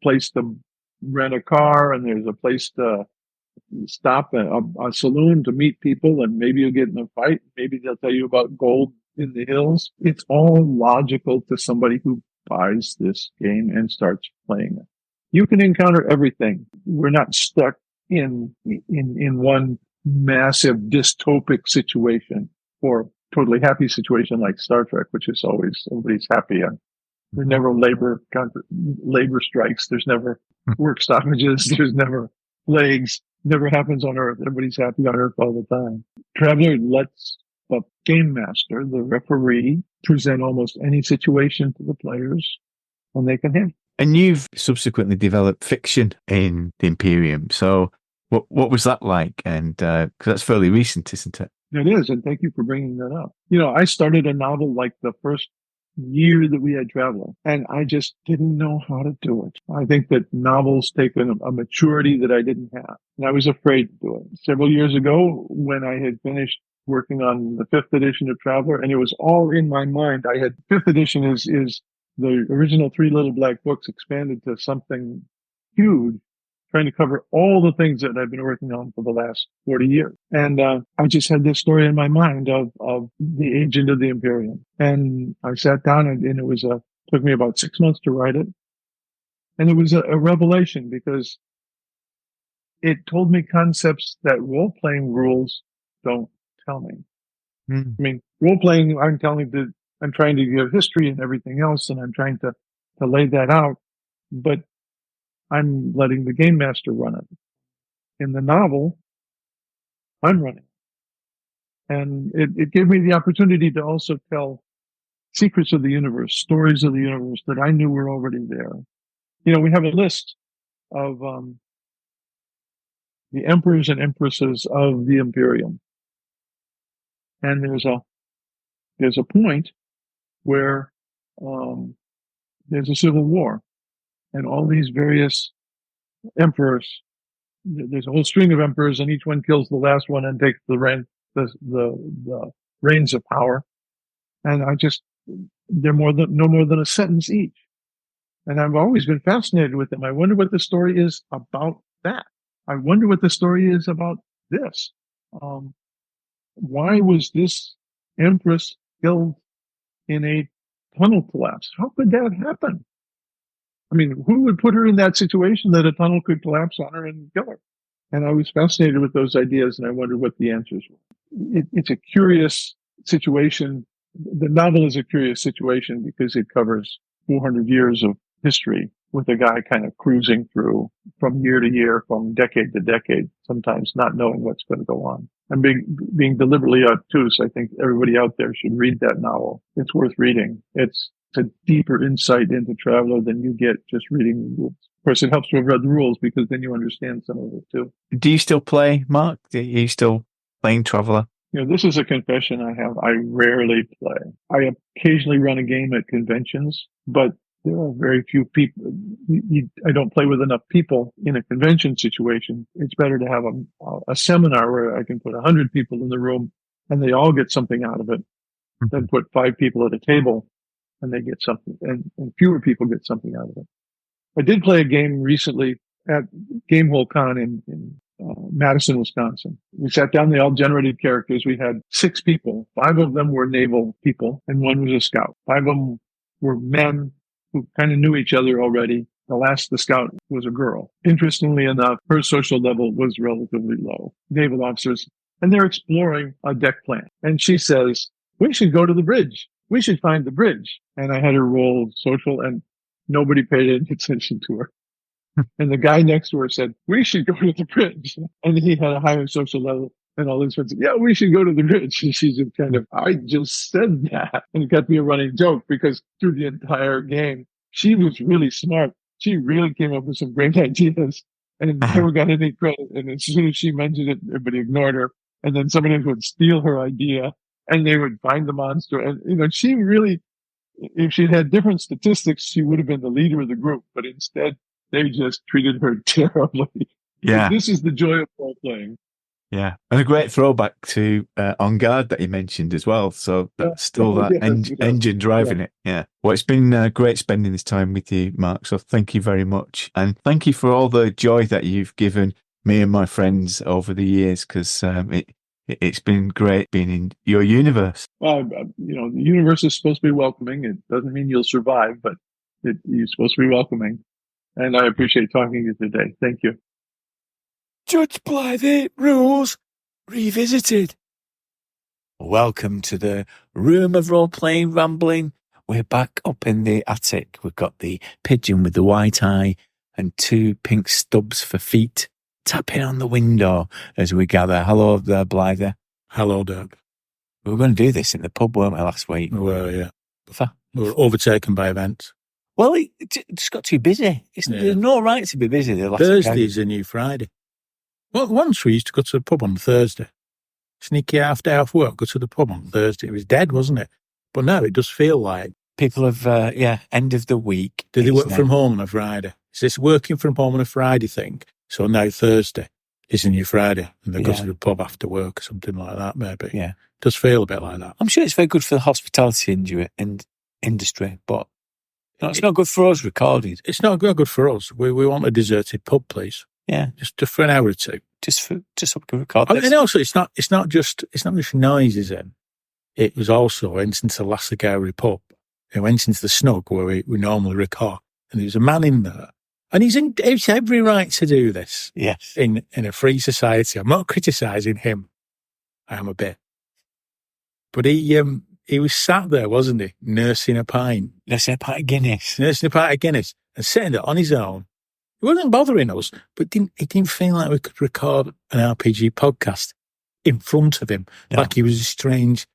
place to rent a car, and there's a place to stop at a saloon to meet people, and maybe you'll get in a fight. Maybe they'll tell you about gold in the hills. It's all logical to somebody who buys this game and starts playing it. You can encounter everything. We're not stuck in one massive dystopic situation or totally happy situation like Star Trek, which is always everybody's happy. And there's never labor strikes. There's never work stoppages. There's never plagues. Never happens on Earth. Everybody's happy on Earth all the time. Traveler lets the game master, the referee, present almost any situation to the players when they can handle. And you've subsequently developed fiction in the Imperium. So what was that like? And because that's fairly recent, isn't it? It is, and thank you for bringing that up. I started a novel like the first year that we had Traveler, and I just didn't know how to do it. I think that novels take a maturity that I didn't have, and I was afraid to do it. Several years ago, when I had finished working on the 5th edition of Traveler, and it was all in my mind. 5th edition is the original 3 Little Black Books expanded to something huge, trying to cover all the things that I've been working on for the last 40 years. And I just had this story in my mind of the agent of the Imperium. And I sat down and it took me about 6 months to write it. And it was a revelation because it told me concepts that role-playing rules don't tell me. Mm. I mean, role-playing, I'm trying to give history and everything else, and I'm trying to lay that out. But I'm letting the game master run it. In the novel, I'm running. And it gave me the opportunity to also tell secrets of the universe, stories of the universe that I knew were already there. We have a list of the emperors and empresses of the Imperium. And there's a point where there's a civil war. And all these various emperors, there's a whole string of emperors, and each one kills the last one and takes the reins of power. And they're no more than a sentence each. And I've always been fascinated with them. I wonder what the story is about that. I wonder what the story is about this. Why was this empress killed in a tunnel collapse? How could that happen? I mean, who would put her in that situation that a tunnel could collapse on her and kill her? And I was fascinated with those ideas, and I wondered what the answers were. It's a curious situation. The novel is a curious situation because it covers 400 years of history with a guy kind of cruising through from year to year, from decade to decade, sometimes not knowing what's going to go on. I'm being deliberately obtuse. I think everybody out there should read that novel. It's worth reading. It's a deeper insight into Traveler than you get just reading the rules. Of course, it helps to have read the rules because then you understand some of it too. Do you still play, Mark? Are you still playing Traveler? This is a confession I have. I rarely play. I occasionally run a game at conventions, but there are very few people. I don't play with enough people in a convention situation. It's better to have a seminar where I can put 100 people in the room and they all get something out of it than put 5 people at a table and they get something, and fewer people get something out of it. I did play a game recently at Gamehole Con in Madison, Wisconsin. We sat down, they all generated characters. We had 6 people. 5 of them were naval people and 1 was a scout. 5 of them were men who kind of knew each other already. The scout was a girl. Interestingly enough, her social level was relatively low. Naval officers. And they're exploring a deck plan. And she says, we should go to the bridge. We should find the bridge. And I had her roll social and nobody paid any attention to her. And the guy next to her said, we should go to the bridge. And he had a higher social level. And all his friends said, yeah, we should go to the bridge. And she just kind of, I just said that. And it got to be a running joke because through the entire game, she was really smart. She really came up with some great ideas and never got any credit. And as soon as she mentioned it, everybody ignored her. And then somebody would steal her idea and they would find the monster. And, she really, if she'd had different statistics, she would have been the leader of the group. But instead, they just treated her terribly. Yeah. This is the joy of role playing. Yeah. And a great throwback to On Guard that you mentioned as well. So that's still that engine driving it. Yeah. Well, it's been great spending this time with you, Mark. So thank you very much. And thank you for all the joy that you've given me and my friends over the years, because it's been great being in your universe. Well, the universe is supposed to be welcoming. It doesn't mean you'll survive, but you're supposed to be welcoming. And I appreciate talking to you today. Thank you. Judge Blythy, Rules Revisited. Welcome to the room of role-playing rambling. We're back up in the attic. We've got the pigeon with the white eye and 2 pink stubs for feet tapping on the window as we gather. Hello there, Blythy. Hello, Dirk. We were going to do this in the pub, weren't we, last week? We were, yeah. We were overtaken by events. Well, it just got too busy. There's no right to be busy. Thursday's a new Friday. Well, once we used to go to the pub on Thursday. Sneaky half day off work, go to the pub on Thursday. It was dead, wasn't it? But now it does feel like. People have, end of the week. Do they work from home on a Friday? Is this working from home on a Friday thing? So now Thursday is a new Friday and they go to the pub after work or something like that, maybe. Yeah. It does feel a bit like that. I'm sure it's very good for the hospitality industry, but it's not good for us recorded. It's not good for us. We want a deserted pub, please. Yeah. Just for an hour or two. Just so we can record this. And also, it's not just noises in. It was also, for instance, the Lasagari pub. It went into the snug where we normally record. And there was a man in there. And he's every right to do this. Yes. In a free society. I'm not criticising him. I am a bit. But he was sat there, wasn't he? Nursing a pint. Nursing a pint of Guinness. And sitting there on his own. He wasn't bothering us, but it didn't feel like we could record an RPG podcast in front of him. No. Like he was a strange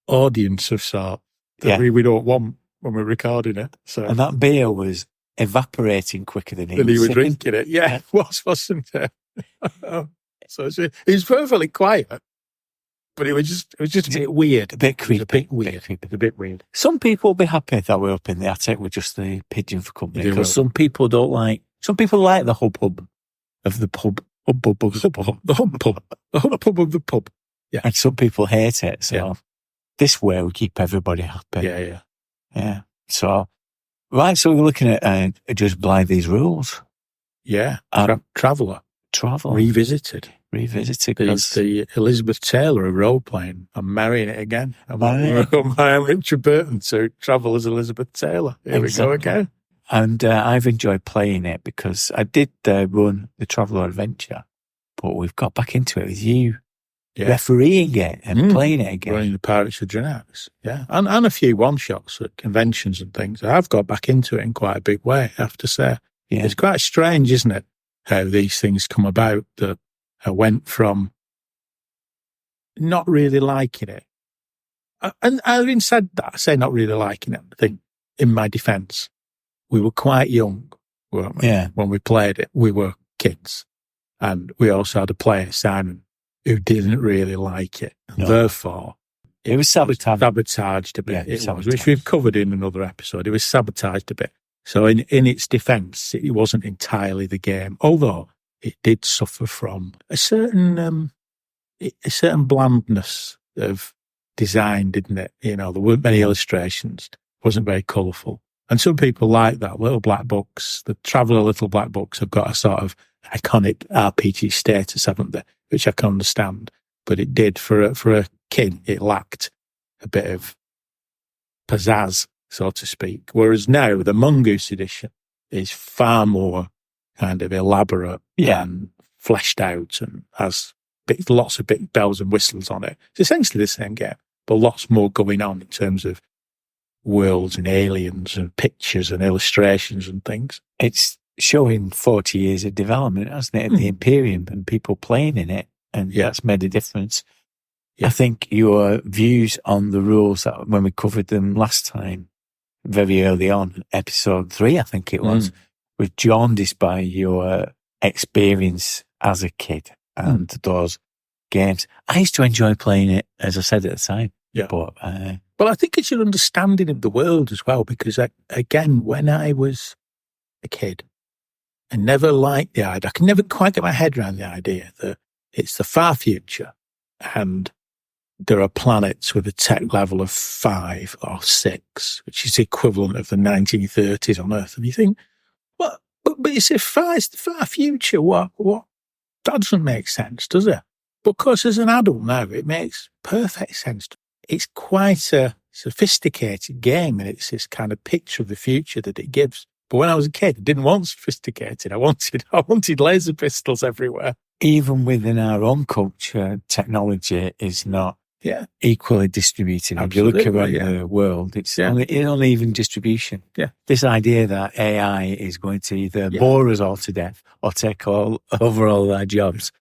audience of sort that we don't want when we're recording it. So. And that beer was evaporating quicker than he was drinking it. Yeah, it wasn't it? So it was perfectly quiet. But it was just a bit weird. A bit creepy. A bit weird. Some people will be happy that we're up in the attic with just the pigeon for company. Because some people like the hubbub of the pub. The hubbub of the pub. Yeah. And some people hate it. So this way we keep everybody happy. Yeah. So, right. So we're looking at Judge Blythy's rules. Yeah. Traveller. Revisited. It's the Elizabeth Taylor of role-playing. I'm marrying it again. I'm Richard Burton to travel as Elizabeth Taylor. Here we go again. And I've enjoyed playing it because I did run the Traveller Adventure, but we've got back into it with you refereeing it and playing it again. Running the Pirates of Drenax, and a few one-shots at conventions and things. I've got back into it in quite a big way, I have to say. Yeah. It's quite strange, isn't it, how these things come about, that I went from not really liking it. And having said that, I say not really liking it, I think, in my defence, we were quite young, weren't we? Yeah. When we played it, we were kids. And we also had a player, Simon, who didn't really like it. No. Therefore, it was sabotaged a bit. It was, which we've covered in another episode. It was sabotaged a bit. So in its defence, it wasn't entirely the game, although it did suffer from a certain blandness of design, didn't it? There weren't many illustrations. It wasn't very colourful. And some people like that. Little black books, the Traveller little black books have got a sort of iconic RPG status, haven't they? Which I can understand. But it did, for a kid, it lacked a bit of pizzazz, so to speak. Whereas now, the Mongoose Edition is far more kind of elaborate and fleshed out and has lots of big bells and whistles on it. It's essentially the same game, but lots more going on in terms of worlds and aliens and pictures and illustrations and things. It's showing 40 years of development, hasn't it, at the Imperium, and people playing in it, and that's made a difference. I think your views on the rules that when we covered them last time very early on, episode 3, I think it was, was jaundiced by your experience as a kid and those games. I used to enjoy playing it, as I said at the time. Yeah. But, well, I think it's your understanding of the world as well, because again, when I was a kid, I never liked the idea. I can never quite get my head around the idea that it's the far future and there are planets with a tech level of 5 or 6, which is the equivalent of the 1930s on Earth. And you think, what? But it's the far future. What? That doesn't make sense, does it? But of course, as an adult now, it makes perfect sense. It's quite a sophisticated game, and it's this kind of picture of the future that it gives. But when I was a kid, I didn't want sophisticated. I wanted laser pistols everywhere. even within our own culture, technology is not equally distributed. Absolutely, if you look around the world, it's uneven distribution. Yeah. This idea that AI is going to either bore us all to death or take over all our jobs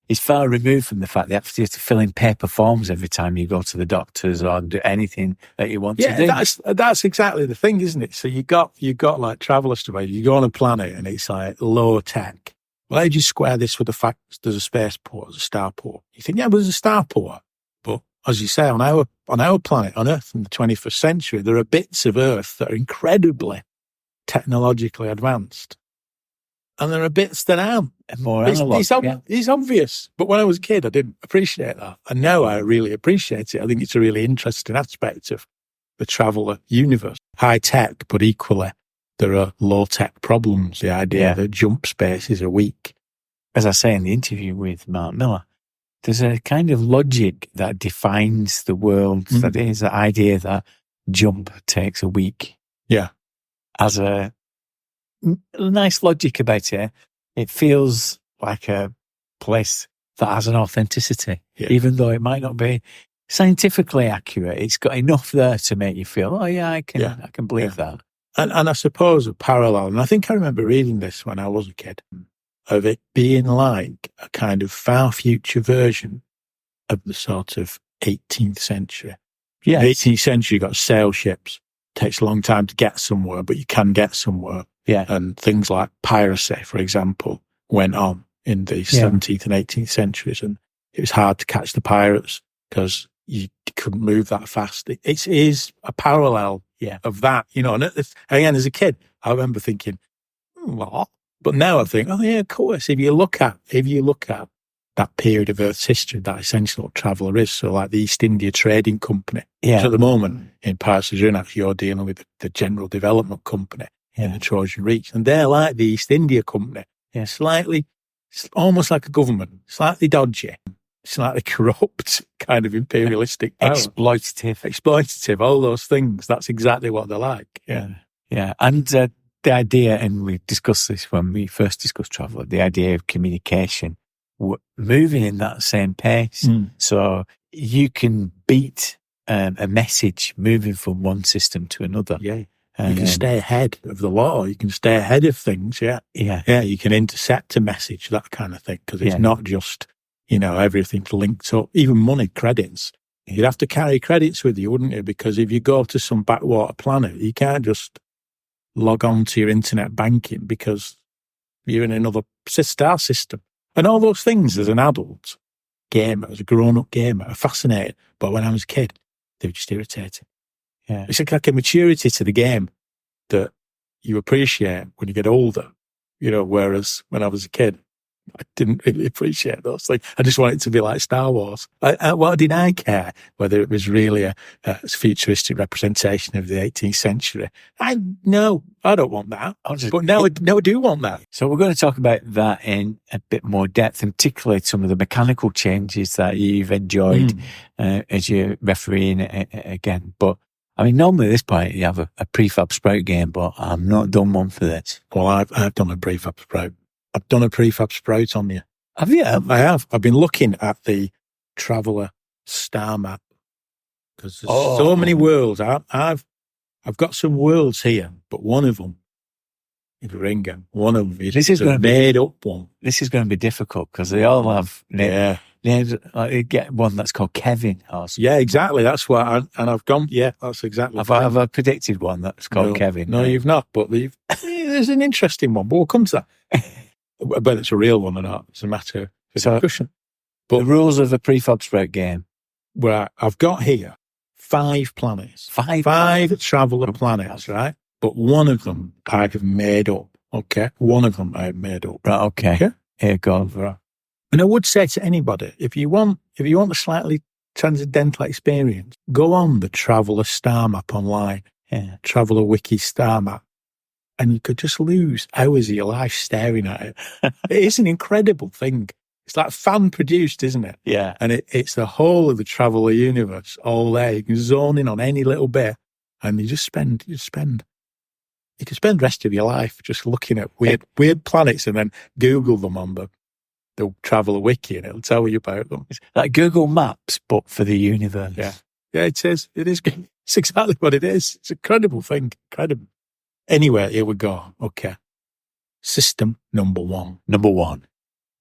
is far removed from the fact that you have to fill in paper forms every time you go to the doctors or do anything that you want to do. That's exactly the thing, isn't it? So you got like travel estimates. You go on a planet and it's like low tech. Well, how do you square this with the fact there's a spaceport, there's a starport? You think, yeah, but there's a starport. But as you say, on our planet, on Earth in the 21st century, there are bits of Earth that are incredibly technologically advanced. And there are bits that aren't. More analog. It's obvious. But when I was a kid, I didn't appreciate that. And now I really appreciate it. I think it's a really interesting aspect of the traveller universe. High tech, but equally, there are low tech problems. The idea that jump spaces are weak. As I say in the interview with Marc Miller, there's a kind of logic that defines the world. That is the idea that jump takes a week. Yeah. As a nice logic about it. It feels like a place that has an authenticity, even though it might not be scientifically accurate. It's got enough there to make you feel, I can believe that. And I suppose a parallel, and I think I remember reading this when I was a kid, of it being like a kind of far future version of the sort of 18th century. Yeah. 18th century, you got sail ships. Takes a long time to get somewhere, but you can get somewhere. Yeah. And things like piracy, for example, went on in the 17th and 18th centuries. And it was hard to catch the pirates because you couldn't move that fast. It is a parallel of that, you know. And again, as a kid, I remember thinking, what? But now I think, of course. If you look at that period of Earth's history, that essentially what traveller is. So like the East India Trading Company. Yeah. So at the moment, in parts of Zurich, you're dealing with the General Development Company in the Trojan Reach. And they're like the East India Company. Yeah. Slightly, almost like a government, slightly dodgy, slightly corrupt, kind of imperialistic power. Exploitative, all those things. That's exactly what they're like. Yeah. Yeah. And the idea, and we discussed this when we first discussed travel, the idea of communication, moving in that same pace. So you can beat a message moving from one system to another. Yeah. You can stay ahead of the law. You can stay ahead of things. Yeah. Yeah. Yeah. You can intercept a message, that kind of thing. Because it's not just, everything's linked up. Even money, credits. You'd have to carry credits with you, wouldn't you? Because if you go to some backwater planet, you can't just log on to your internet banking because you're in another star system. And all those things as an adult gamer, as a grown-up gamer, are fascinating. But when I was a kid, they were just irritating. Yeah. It's like a maturity to the game that you appreciate when you get older, whereas when I was a kid, I didn't really appreciate those things. I just wanted it to be like Star Wars. What did I care whether it was really a futuristic representation of the 18th century? I don't want that. But now I do want that. So we're going to talk about that in a bit more depth, and particularly some of the mechanical changes that you've enjoyed as you're refereeing again. But I mean, normally at this point you have a prefab sprout game, but I'm not done one for this. Well, I've done a prefab sprout. I've done a prefab sprout on you. Have you? I have. I've been looking at the Traveller star map because there's so many worlds. I've got some worlds here, but one of them is Ringham. One of them is a made up one. This is going to be difficult because they all have You get one that's called Kevin or something. Yeah, exactly. That's what, and I've gone. Yeah, that's exactly. Have I predicted one that's called Kevin? No, you've not. But there's an interesting one. But we'll come to that. Whether it's a real one or not, it's a matter of discussion. But the rules of a prefab spread game. Well, I've got here 5 planets. Five traveller planets, right? But one of them I have made up. Okay, one of them I have made up. Right. Okay. Here goes. Right. And I would say to anybody, if you want a slightly transcendental experience, go on the Traveller Star Map online. Yeah. Traveller Wiki Star Map. And you could just lose hours of your life staring at it. It is an incredible thing. It's like fan produced, isn't it? Yeah. And it's the whole of the Traveller universe all there. You can zone in on any little bit and you can spend the rest of your life just looking at weird planets and then Google them on the Traveller Wiki and it'll tell you about them. It's like Google Maps, but for the universe. Yeah. Yeah, it is. It is. It's exactly what it is. It's an incredible thing. Incredible. Anyway, here we go. Okay. System number 1. Number 1.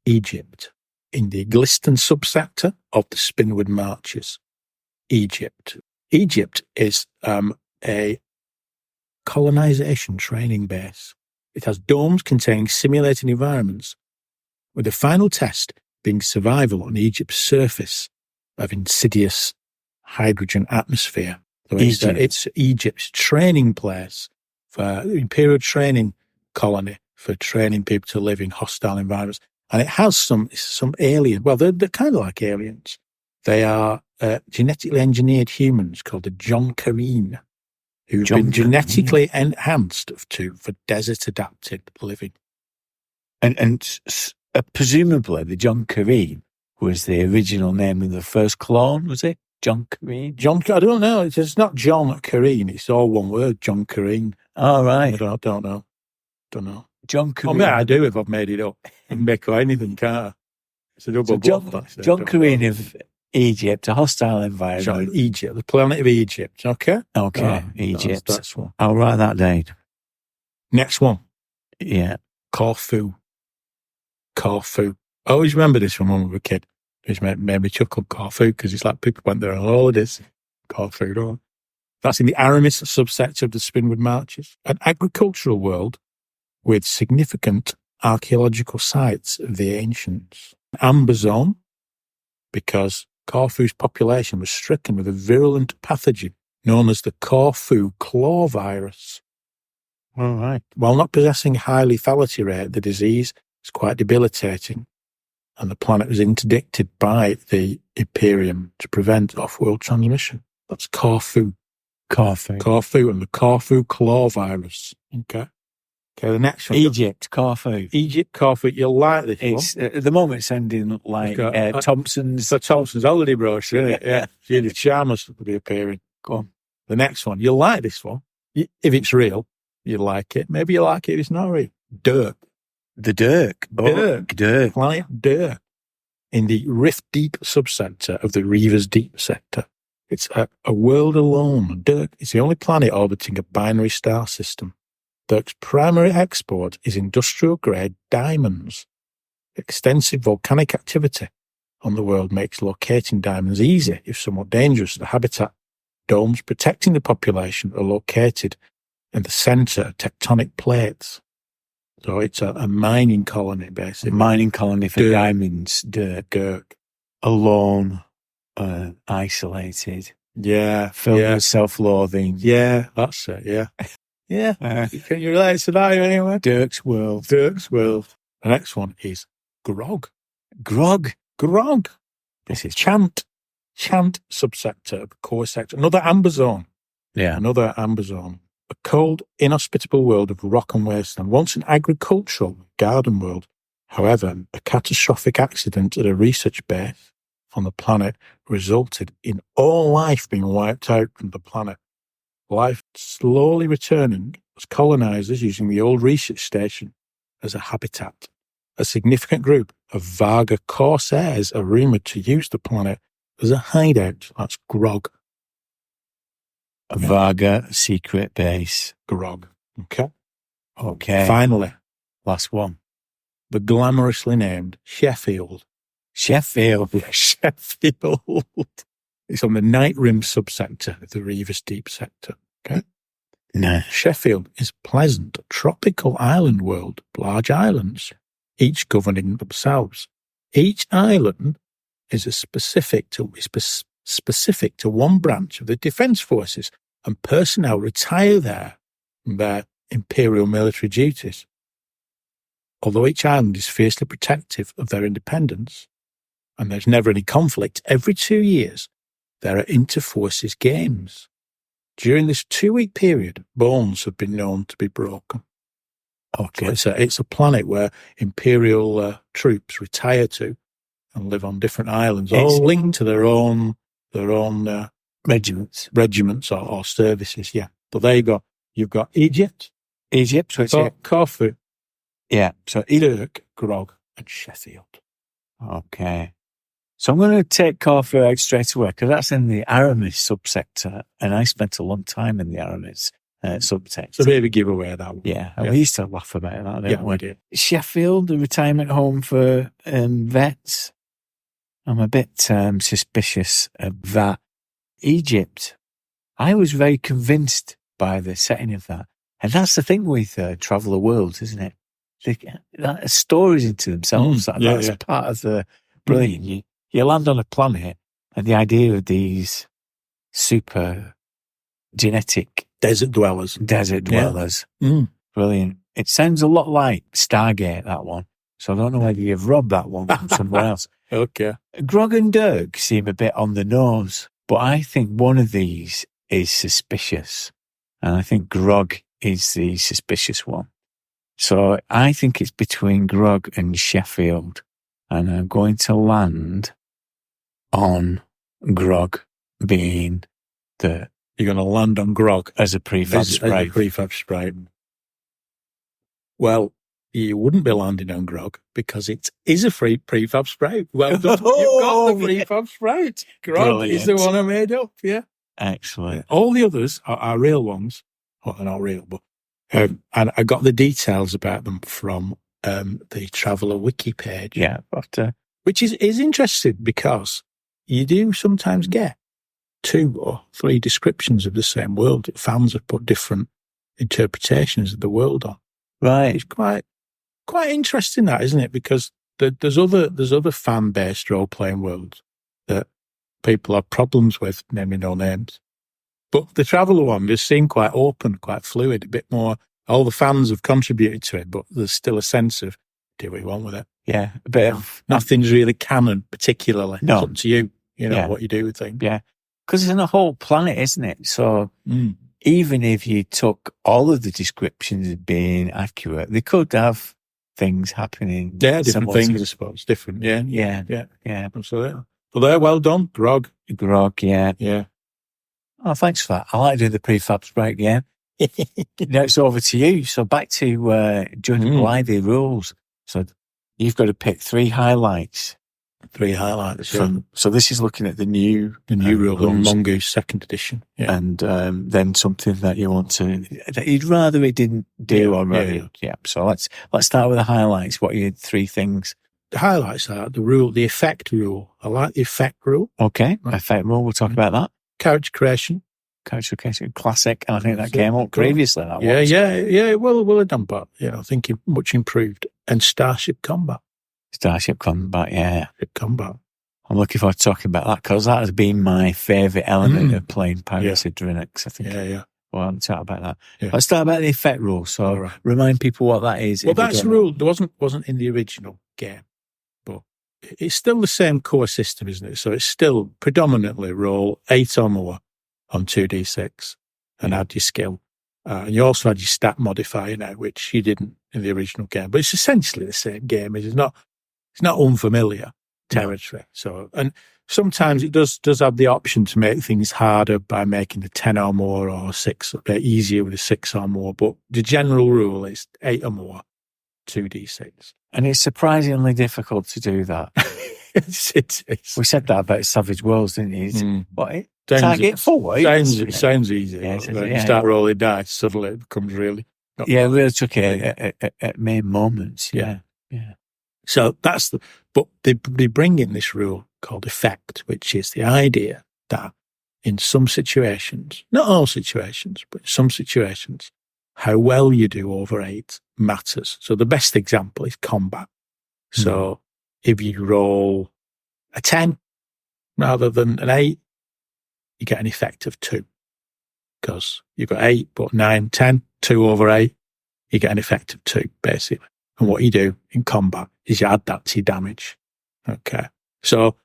Egypt. In the Gliston subsector of the Spinward Marches. Egypt. Egypt is a colonization training base. It has domes containing simulated environments, with the final test being survival on Egypt's surface of insidious hydrogen atmosphere. So it's Egypt's training place for imperial training colony for training people to live in hostile environments. And it has some alien, well, they're kind of like aliens. They are genetically engineered humans called the John Kareen, who've been genetically enhanced for desert-adapted living. And presumably the John Kareen was the original name of the first clone, was it? John Kareen? I don't know. It's not John Kareen. It's all one word, John Kareen. All right. I don't know. John Kareen. I do if I've made it up. I can make anything, can't I? It's a double John Kareen of Egypt, a hostile environment. Egypt, the planet of Egypt. Okay? Okay, Egypt. That's one. I'll write that down. Next one. Yeah. Corfu. I always remember this from when we were a kid. It made me chuckle, Corfu, because it's like people went there on holidays. Corfu. That's in the Aramis subsector of the Spinward Marches. An agricultural world with significant archaeological sites of the ancients. Amber zone, because Corfu's population was stricken with a virulent pathogen known as the Corfu claw virus. All right. While not possessing a high lethality rate, the disease is quite debilitating, and the planet was interdicted by the Imperium to prevent off-world transmission. That's Corfu. Corfu and the Corfu claw virus. Okay, the next one. Egypt, Corfu. You'll like this It's one. at the moment it's sounding like Thompson's. The Thompson's holiday brochure, isn't it? Yeah. Judith Chalmers will be appearing. Go on. The next one. You'll like this one. If it's real, you'll like it. Maybe you'll like it if it's not real. Dirk. The Dirk. Dirk. Planet Dirk. In the Rift Deep subsector of the Reavers Deep sector. It's a world alone. Dirk is the only planet orbiting a binary star system. Dirk's primary export is industrial-grade diamonds. Extensive volcanic activity on the world makes locating diamonds easy, if somewhat dangerous. The habitat domes protecting the population are located in the centre of tectonic plates. So it's a mining colony, basically. A mining colony for diamonds. Dirk. Alone, isolated. Yeah. Filled with self-loathing. Yeah, that's it, yeah. Yeah. Can you relate to that anyway? Dirk's World. The next one is Grog. Grog. This is Chant subsector of the core sector. Another amber zone. Yeah. A cold, inhospitable world of rock and wasteland. Once an agricultural garden world. However, a catastrophic accident at a research base on the planet resulted in all life being wiped out from the planet. Life slowly returning as colonizers using the old research station as a habitat. A significant group of Varga corsairs are rumoured to use the planet as a hideout. That's Grog. A Varga secret base. Grog. Okay. Okay. Finally, last one. The glamorously named Sheffield. Sheffield. Sheffield. It's on the Night Rim subsector of the Revis Deep sector. Okay. No. Sheffield is a pleasant tropical island world, large islands, each governing themselves. Each island is specific to one branch of the defence forces, and personnel retire there from their imperial military duties. Although each island is fiercely protective of their independence, and there's never any conflict, every 2 years there are inter-forces games. During this 2-week period, bones have been known to be broken. Okay. So it's a planet where imperial troops retire to and live on different islands, all linked to their own regiments or services. Yeah. But there you go. You've got Egypt, so Corfu, yeah. So Dirk, Grog, and Sheffield. Okay. So I'm going to take Corfu out straight away because that's in the Aramis subsector, and I spent a long time in the Aramis subsector. It's a bit of a giveaway, that one. Yeah, and we used to laugh about that, didn't we? We did. Sheffield, the retirement home for vets. I'm a bit suspicious of that. Egypt, I was very convinced by the setting of that. And that's the thing with Traveller Worlds, isn't it? That stories into themselves. That's part of the brilliant. You land on a planet, and the idea of these super genetic desert dwellers. Brilliant. It sounds a lot like Stargate, that one. So I don't know whether you've robbed that one from somewhere else. Okay. Grog and Dirk seem a bit on the nose, but I think one of these is suspicious. And I think Grog is the suspicious one. So I think it's between Grog and Sheffield. And I'm going to land on Grog being the... You're going to land on Grog as a prefab sprite. Well, you wouldn't be landing on Grog because it is a free prefab sprite. Well done. You've got the prefab sprite. Grog is the one I made up, yeah. Excellent. All the others are real ones. Well, they're not real, but... and I got the details about them from the Traveller Wiki page. Yeah, but... which is interesting because you do sometimes get 2 or 3 descriptions of the same world. Fans have put different interpretations of the world on. Right. It's quite interesting, that, isn't it? Because there's other fan-based role-playing worlds that people have problems with, naming no names. But the Traveller one just seemed quite open, quite fluid, a bit more. All the fans have contributed to it, but there's still a sense of do what you want with it. Yeah, a bit of... Nothing's really canon, particularly. No. It's up to you, what you do with things. Yeah, because it's in a whole planet, isn't it? So even if you took all of the descriptions as being accurate, they could have things happening. Yeah, different things, I suppose. Different, yeah. Absolutely. But they're well done. Grog, yeah. Yeah. Oh, thanks for that. I like doing the prefab sprite game. Now it's over to you. So back to Judge Blythy rules. So you've got to pick 3 highlights. 3 highlights. So this is looking at the new rules on Mongoose 2nd edition. Yeah. And then something that you want that you'd rather it didn't do already. Yeah. So let's start with the highlights. What are your 3 things? The highlights are the effect rule. I like the effect rule. Okay. Effect rule. We'll talk about that. Character creation, classic. And I think that came up previously. Yeah. Well done, but I think it much improved. And Starship Combat, yeah. Combat. I'm looking forward to talking about that because that has been my favourite element of playing Pirates of Drinix. I think. Yeah. Well, I'll chat about that. Yeah. Let's start about the effect rule. So remind people what that is. Well, that's the rule. There wasn't in the original game, but it's still the same core system, isn't it? So it's still predominantly roll 8 or more on 2d6 and add your skill. And you also had your stat modifier now, which you didn't in the original game. But it's essentially the same game. It's not unfamiliar territory. So, and sometimes it does have the option to make things harder by making the 10 or more or 6 a bit easier with a 6 or more. But the general rule is 8 or more, 2d6. And it's surprisingly difficult to do that. It is. We said that about Savage Worlds, didn't you? What? Target forward. Sounds easy. When you start rolling dice, suddenly it becomes really... really took it at main moments. Yeah. So but they bring in this rule called effect, which is the idea that in some situations, not all situations, but some situations, how well you do over 8 matters. So the best example is combat. So if you roll a 10 rather than an 8, you get an effect of 2. Because you've got 8, but 9, 10, 2 over 8, you get an effect of 2, basically. And what you do in combat is you add that to your damage. Okay. So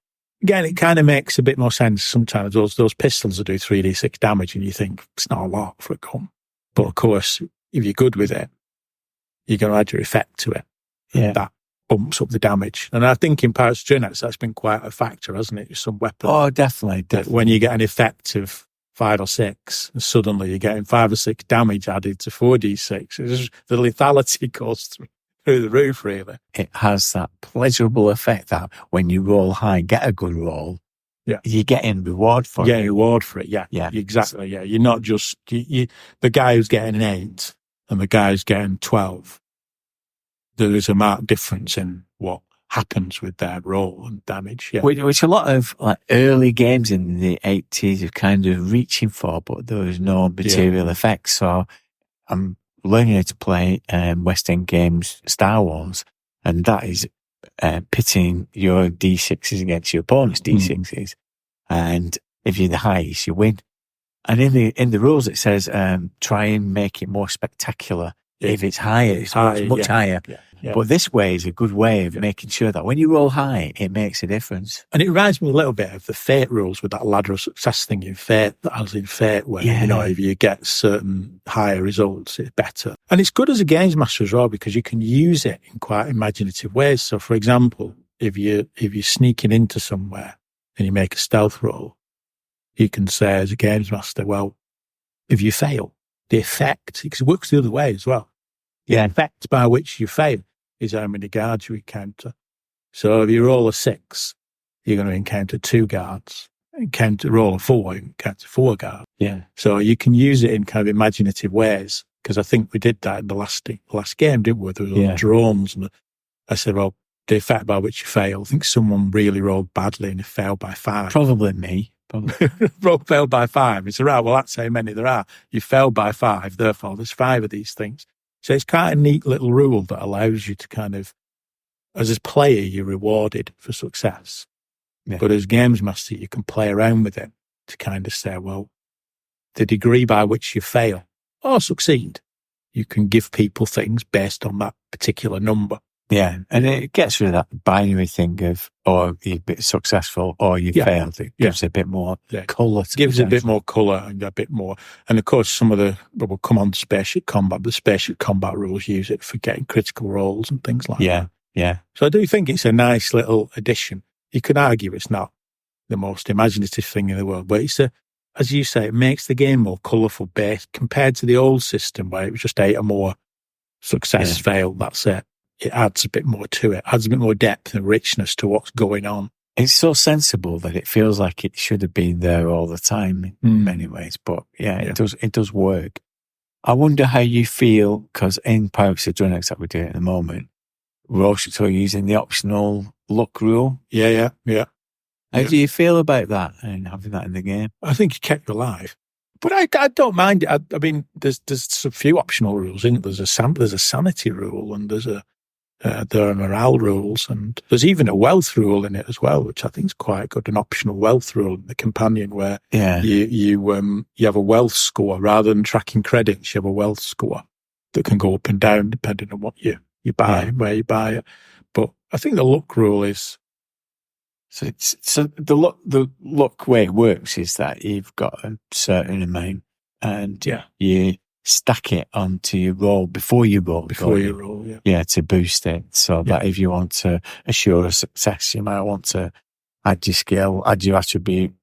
again, it kind of makes a bit more sense sometimes. Those pistols will do 3d6 damage and you think it's not a lot for a gun. But of course, if you're good with it, you're going to add your effect to it. Yeah. That bumps up the damage. And I think in Pirates of Dreamnauts, that's been quite a factor, hasn't it? Some weapon. Oh, definitely. When you get an effect of 5 or 6, and suddenly you're getting 5 or 6 damage added to 4d6. The lethality goes through the roof, really. It has that pleasurable effect that when you roll high, get a good roll, you're getting reward for it. Yeah, reward for it, yeah. Yeah. Exactly, yeah. You're not just, the guy who's getting an 8 and the guy who's getting 12, there is a marked difference in what happens with their roll and damage, yeah. Which a lot of like early games in the 80s are kind of reaching for, but there was no material effects. So I'm learning how to play West End games, Star Wars, and that is pitting your D6s against your opponent's D6s. And if you're the highest, you win. And in the rules, it says try and make it more spectacular. If it's higher, it's much higher. Yeah. But this way is a good way of making sure that when you roll high, it makes a difference. And it reminds me a little bit of the Fate rules with that ladder of success thing in Fate, as in Fate, where, if you get certain higher results, it's better. And it's good as a games master as well, because you can use it in quite imaginative ways. So, for example, if you're sneaking into somewhere and you make a stealth roll, you can say as a games master, well, if you fail, the effect, because it works the other way as well. The effect by which you fail is how many guards you encounter. So if you roll a 6, you're going to encounter 2 guards. Roll a 4, you encounter 4 guards. Yeah. So you can use it in kind of imaginative ways, because I think we did that in the last game, didn't we? There were drones, and I said, well, the effect by which you fail, I think someone really rolled badly and it failed by 5. Probably me. Failed by 5. It's right, well, that's how many there are. You failed by 5, therefore there's 5 of these things. So it's quite a neat little rule that allows you to kind of, as a player, you're rewarded for success. Yeah. But as games master, you can play around with it to kind of say, well, the degree by which you fail or succeed, you can give people things based on that particular number. Yeah, and it gets rid of that binary thing of, or you're a bit successful or you failed. It gives a bit more colour. Gives a bit more colour and a bit more. And of course, we'll come on to spaceship combat, but spaceship combat rules use it for getting critical rolls and things like that. Yeah. So I do think it's a nice little addition. You could argue it's not the most imaginative thing in the world, but it's as you say, it makes the game more colourful based compared to the old system where it was just 8 or more success, fail, that's it. It adds a bit more to it, adds a bit more depth and richness to what's going on. It's so sensible that it feels like it should have been there all the time in many ways. But it does work. I wonder how you feel, because in Pirates of Dreamnauts that we're doing at the moment, we're also using the optional luck rule. Yeah. How do you feel about that and having that in the game? I think it kept you alive. But I don't mind it. I mean, there's a few optional rules, isn't there? There's a sanity rule, and there are morale rules, and there's even a wealth rule in it as well, which I think is quite good. An optional wealth rule in the companion where you have a wealth score rather than tracking credits. You have a wealth score that can go up and down depending on what you buy, where you buy it. But I think the luck rule is. So the luck way it works is that you've got a certain amount, and you stack it onto your roll before you roll. To boost it. So that if you want to assure a success, you might want to add your skill, add your attribute,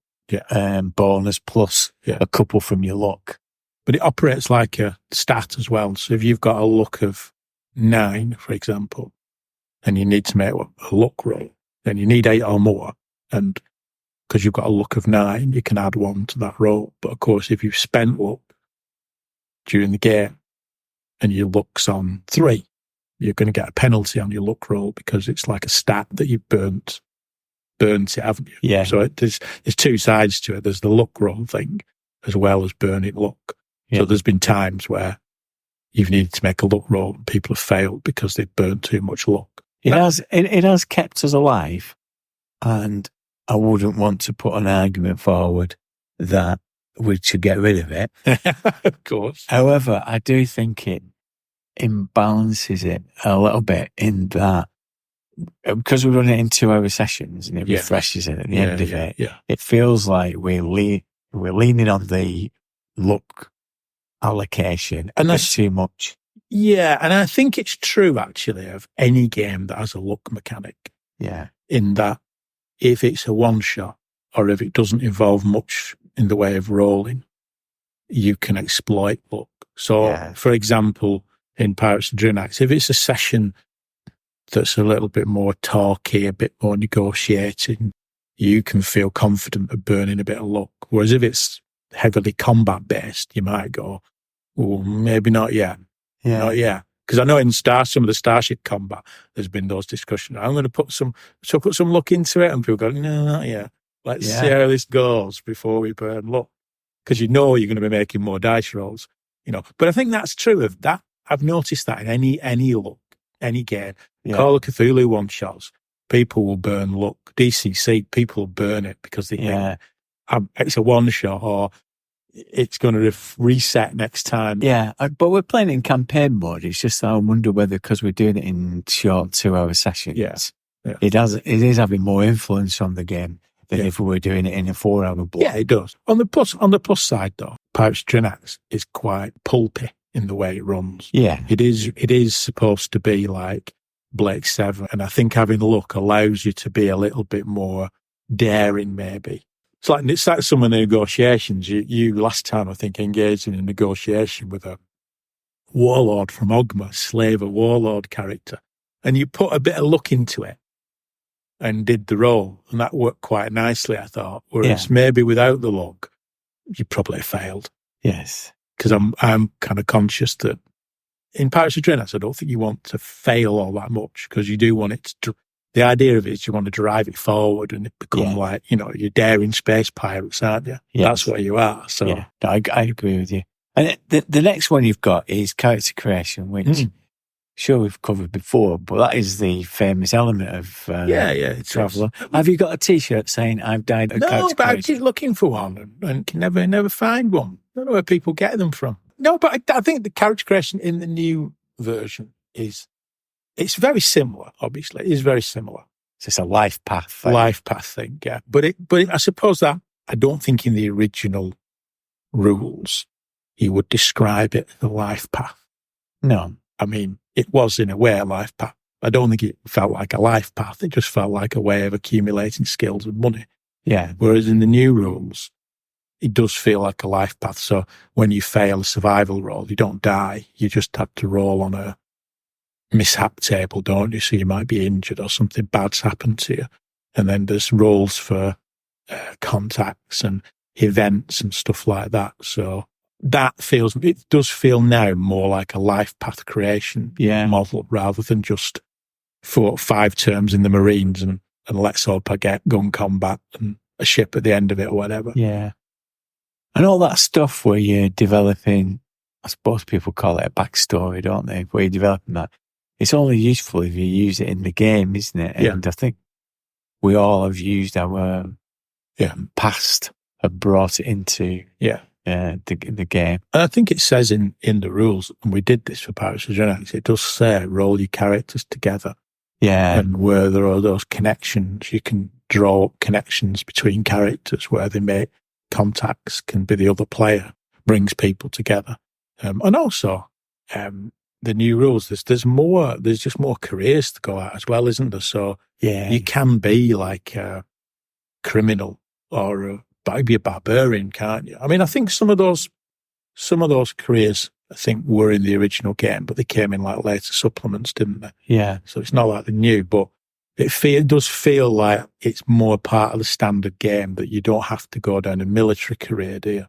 bonus plus a couple from your luck. But it operates like a stat as well. So if you've got a luck of 9, for example, and you need to make a luck roll, then you need 8 or more. And because you've got a luck of 9, you can add 1 to that roll. But of course, if you've spent luck during the game and your luck's on 3, you're going to get a penalty on your luck roll because it's like a stat that you've burnt it, haven't you? Yeah. So there's two sides to it. There's the luck roll thing as well as burning luck. Yeah. So there's been times where you've needed to make a luck roll and people have failed because they've burnt too much luck. It has kept us alive, and I wouldn't want to put an argument forward that we should get rid of it. Of course. However, I do think it imbalances it a little bit in that because we run it in 2-hour sessions and it refreshes it at the end of it. Yeah. It feels like we're leaning on the luck allocation and that's too much. Yeah, and I think it's true actually of any game that has a luck mechanic. Yeah. In that if it's a one shot or if it doesn't involve much in the way of rolling, you can exploit luck. So, for example, in Pirates and Dreamnauts, if it's a session that's a little bit more talky, a bit more negotiating, you can feel confident of burning a bit of luck. Whereas if it's heavily combat based, you might go, oh, maybe not yet. Yeah. Not yet. Because I know in some of the Starship combat, there's been those discussions. I'm going to put some luck into it, and people go, no, not yet. Let's see how this goes before we burn luck. Because you know you're going to be making more dice rolls, But I think that's true of that. I've noticed that in any luck, any game. Yeah. Call of Cthulhu one-shots, people will burn luck. DCC, people will burn it because they think it's a one-shot or it's going to reset next time. Yeah, but we're playing in campaign mode. It's just I wonder whether because we're doing it in short 2-hour sessions, it is having more influence on the game than if we were doing it in a 4-hour block. Yeah, it does. On the plus side, though, Pirates Dreamnauts is quite pulpy in the way it runs. Yeah, it is supposed to be like Blake 7, and I think having luck allows you to be a little bit more daring, maybe. It's like some of the negotiations. You last time, I think, engaged in a negotiation with a warlord from Ogma, slave a warlord character, and you put a bit of luck into it and did the role, and that worked quite nicely, I thought. Whereas maybe without the luck, you probably failed. Yes, because I'm kind of conscious that in Pirates of Dreamnauts, I don't think you want to fail all that much because you do want it to. The idea of it is you want to drive it forward and it become like, you're daring space pirates, aren't you? Yes. That's what you are. So no, I agree with you. And the next one you've got is character creation, which sure we've covered before, but that is the famous element of Traveller. Have you got a T-shirt saying "I've died"? No, but I keep looking for one and can never find one. I don't know where people get them from. No, but I think the character creation in the new version it's very similar, obviously. It is very similar. It's just a life path thing. Life path thing, yeah. But I suppose that I don't think in the original rules he would describe it as a life path. No. I mean, it was in a way a life path. I don't think it felt like a life path. It just felt like a way of accumulating skills and money. Yeah. Whereas in the new rules, it does feel like a life path. So when you fail a survival roll, you don't die. You just have to roll on a mishap table, don't you? So you might be injured or something bad's happened to you. And then there's rolls for contacts and events and stuff like that. So it does feel now more like a life path creation model rather than just 4 or 5 terms in the Marines and let's hope I get gun combat and a ship at the end of it or whatever. Yeah. And all that stuff where you're developing, I suppose people call it a backstory, don't they? Where you're developing that. It's only useful if you use it in the game, isn't it? And I think we all have used our past, have brought it into the game. And I think it says in the rules, and we did this for Pirates of Dreamnauts, it does say roll your characters together. Yeah. And where there are those connections, you can draw up connections between characters where they make contacts, can be the other player, brings people together. And also, the new rules, there's just more careers to go at as well, isn't there? So you can be like a criminal or be a barbarian, can't you? I mean, I think some of those careers I think were in the original game, but they came in like later supplements, didn't they? Yeah. So it's not like they're new, but it does feel like it's more part of the standard game that you don't have to go down a military career, do you?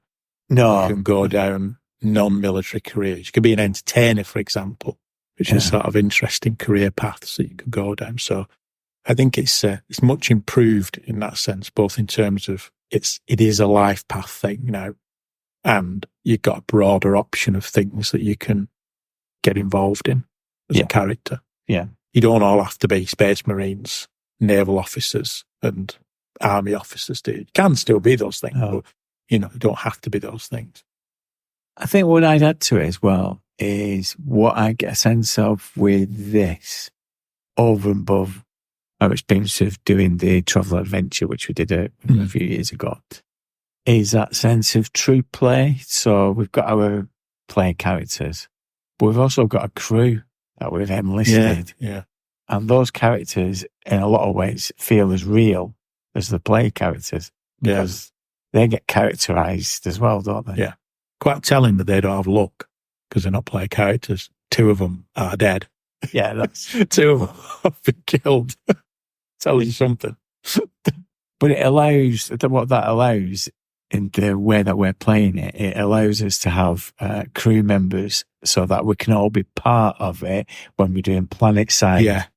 No. You can go down non-military careers. You could be an entertainer, for example, which is sort of interesting career paths that you could go down. So I think it's much improved in that sense, both in terms of it is a life path thing now, and you've got a broader option of things that you can get involved in as a character. Yeah. You don't all have to be Space Marines, naval officers and army officers, do you? You can still be those things, but you don't have to be those things. I think what I'd add to it as well is what I get a sense of with this, over and above our experience of doing the travel adventure, which we did a few years ago, is that sense of true play. So we've got our player characters, but we've also got a crew that we've enlisted. Yeah. And those characters, in a lot of ways, feel as real as the player characters because they get characterized as well, don't they? Yeah. Quite telling that they don't have luck because they're not player characters. 2 of them are dead. Yeah, that's 2 of them have been killed. Tells you something. But it allows, what that allows in the way that we're playing it, it allows us to have crew members so that we can all be part of it when we're doing planet side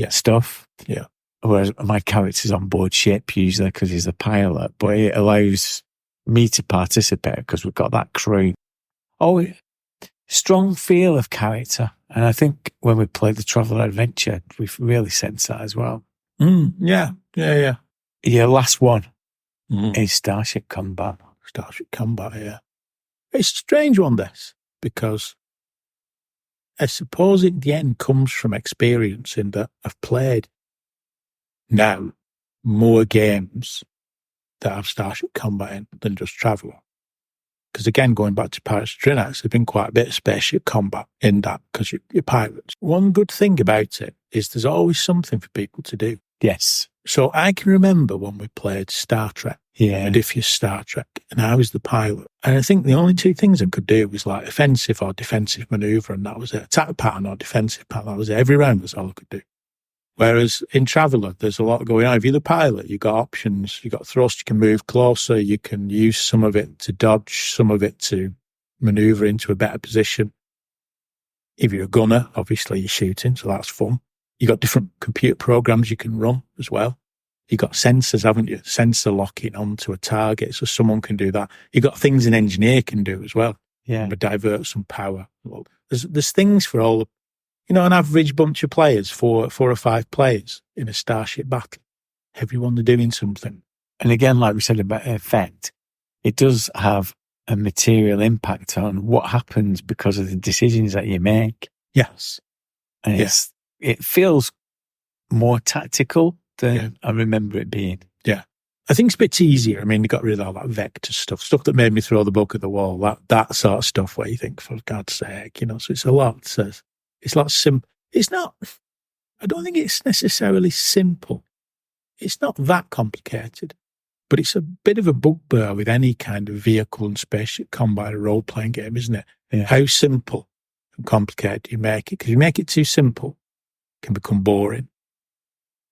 stuff. Yeah. Whereas my character's on board ship usually because he's the pilot, but it allows me to participate because we've got that crew. Oh, strong feel of character. And I think when we played the Travel Adventure, we've really sensed that as well. Yeah. Your last one is Starship Combat. Starship Combat, yeah. It's a strange one, this, because I suppose it again comes from experience in that I've played now more games that have Starship Combat in than just Traveller. Because again, going back to Pirates of Trinidad, there's been quite a bit of spaceship combat in that because you're pirates. One good thing about it is there's always something for people to do. Yes. So I can remember when we played Star Trek, Modiphius Star Trek, and I was the pilot. And I think the only 2 things I could do was like offensive or defensive manoeuvre, and that was it. Attack pattern or defensive pattern, that was it. Every round was all I could do. Whereas in Traveller, there's a lot going on. If you're the pilot, you've got options. You've got thrust, you can move closer, you can use some of it to dodge, some of it to manoeuvre into a better position. If you're a gunner, obviously you're shooting, so that's fun. You've got different computer programs you can run as well. You've got sensors, haven't you? Sensor locking onto a target, so someone can do that. You've got things an engineer can do as well. Yeah. Divert some power. Well, there's things for all the, an average bunch of players, 4 or 5 players in a starship battle. Everyone are doing something. And again, like we said about effect, it does have a material impact on what happens because of the decisions that you make. Yes. And it feels more tactical than I remember it being. Yeah. I think it's a bit easier. I mean, they got rid of all that vector stuff that made me throw the book at the wall, that sort of stuff where you think, for God's sake, so it's a lot. It's a lot simple. It's not, I don't think it's necessarily simple. It's not that complicated, but it's a bit of a bugbear with any kind of vehicle and spaceship combat role-playing game, isn't it? Yeah. How simple and complicated do you make it? Because if you make it too simple, it can become boring.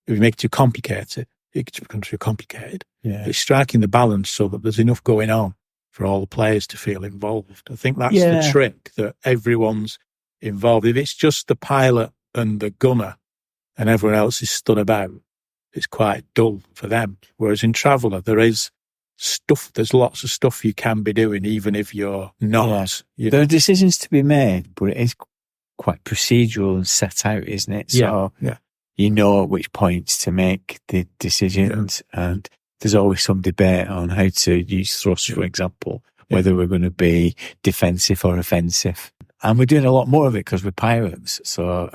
If you make it too complicated, it can become too complicated. Yeah. It's striking the balance so that there's enough going on for all the players to feel involved. I think that's the trick, that everyone's involved. If it's just the pilot and the gunner and everyone else is stood about, it's quite dull for them. Whereas in Traveller, there is stuff, there's lots of stuff you can be doing, even if you're not. Yeah. There are decisions to be made, but it is quite procedural and set out, isn't it? So you know at which points to make the decisions, and there's always some debate on how to use thrust, for example, whether we're going to be defensive or offensive. And we're doing a lot more of it because we're pirates. So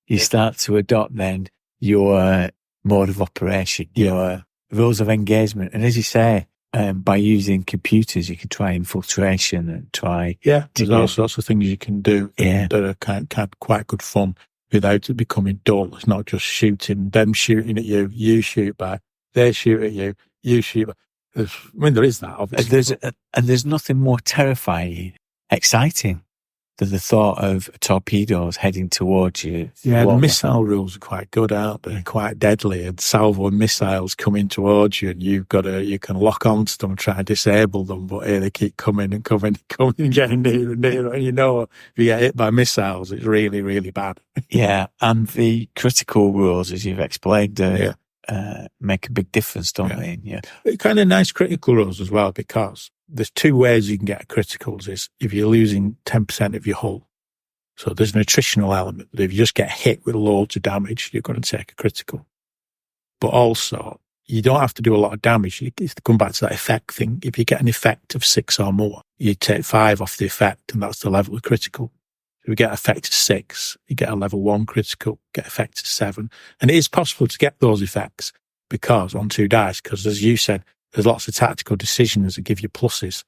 you start to adopt then your mode of operation, your rules of engagement. And as you say, by using computers, you can try infiltration and try... Yeah, there's all sorts of things you can do that are kind of quite good fun without it becoming dull. It's not just shooting, them shooting at you, you shoot back, they shoot at you, you shoot back. There is that, obviously. And there's nothing more terrifying, exciting the thought of torpedoes heading towards you. Yeah, the missile rules are quite good, aren't they? Quite deadly, and salvo missiles coming towards you, and you can lock onto them and try and disable them, but here they keep coming and coming and coming and getting nearer and nearer. And if you get hit by missiles, it's really, really bad. Yeah, and the critical rules, as you've explained, make a big difference, don't they? Yeah, kind of nice critical rules as well, because there's two ways you can get criticals. Is if you're losing 10% of your hull. So there's an attritional element that if you just get hit with loads of damage, you're going to take a critical. But also, you don't have to do a lot of damage. You come back to that effect thing. If you get an effect of 6 or more, you take 5 off the effect, and that's the level of critical. If you get effect of 6, you get a level 1 critical, get effect of 7. And it is possible to get those effects on 2 dice, because as you said, there's lots of tactical decisions that give you pluses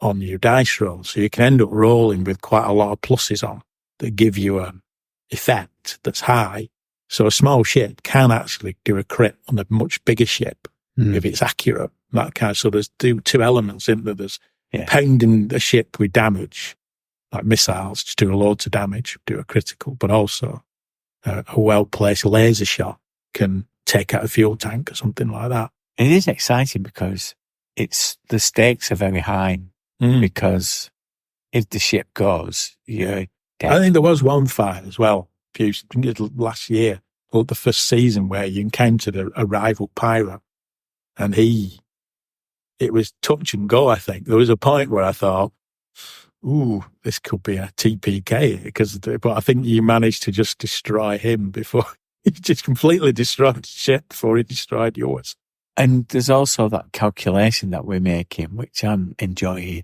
on your dice roll. So you can end up rolling with quite a lot of pluses on that give you an effect that's high. So a small ship can actually do a crit on a much bigger ship if it's accurate. So there's two elements in there. There's pounding a ship with damage, like missiles, just do loads of damage, do a critical, but also a well-placed laser shot can take out a fuel tank or something like that. It is exciting because the stakes are very high, because if the ship goes, you're dead. I think there was one fight as well, last year, or the first season, where you encountered a rival pirate, and it was touch and go, I think. There was a point where I thought, this could be a TPK, but I think you managed to just destroy him before he just completely destroyed the ship before he destroyed yours. And there's also that calculation that we're making, which I'm enjoying,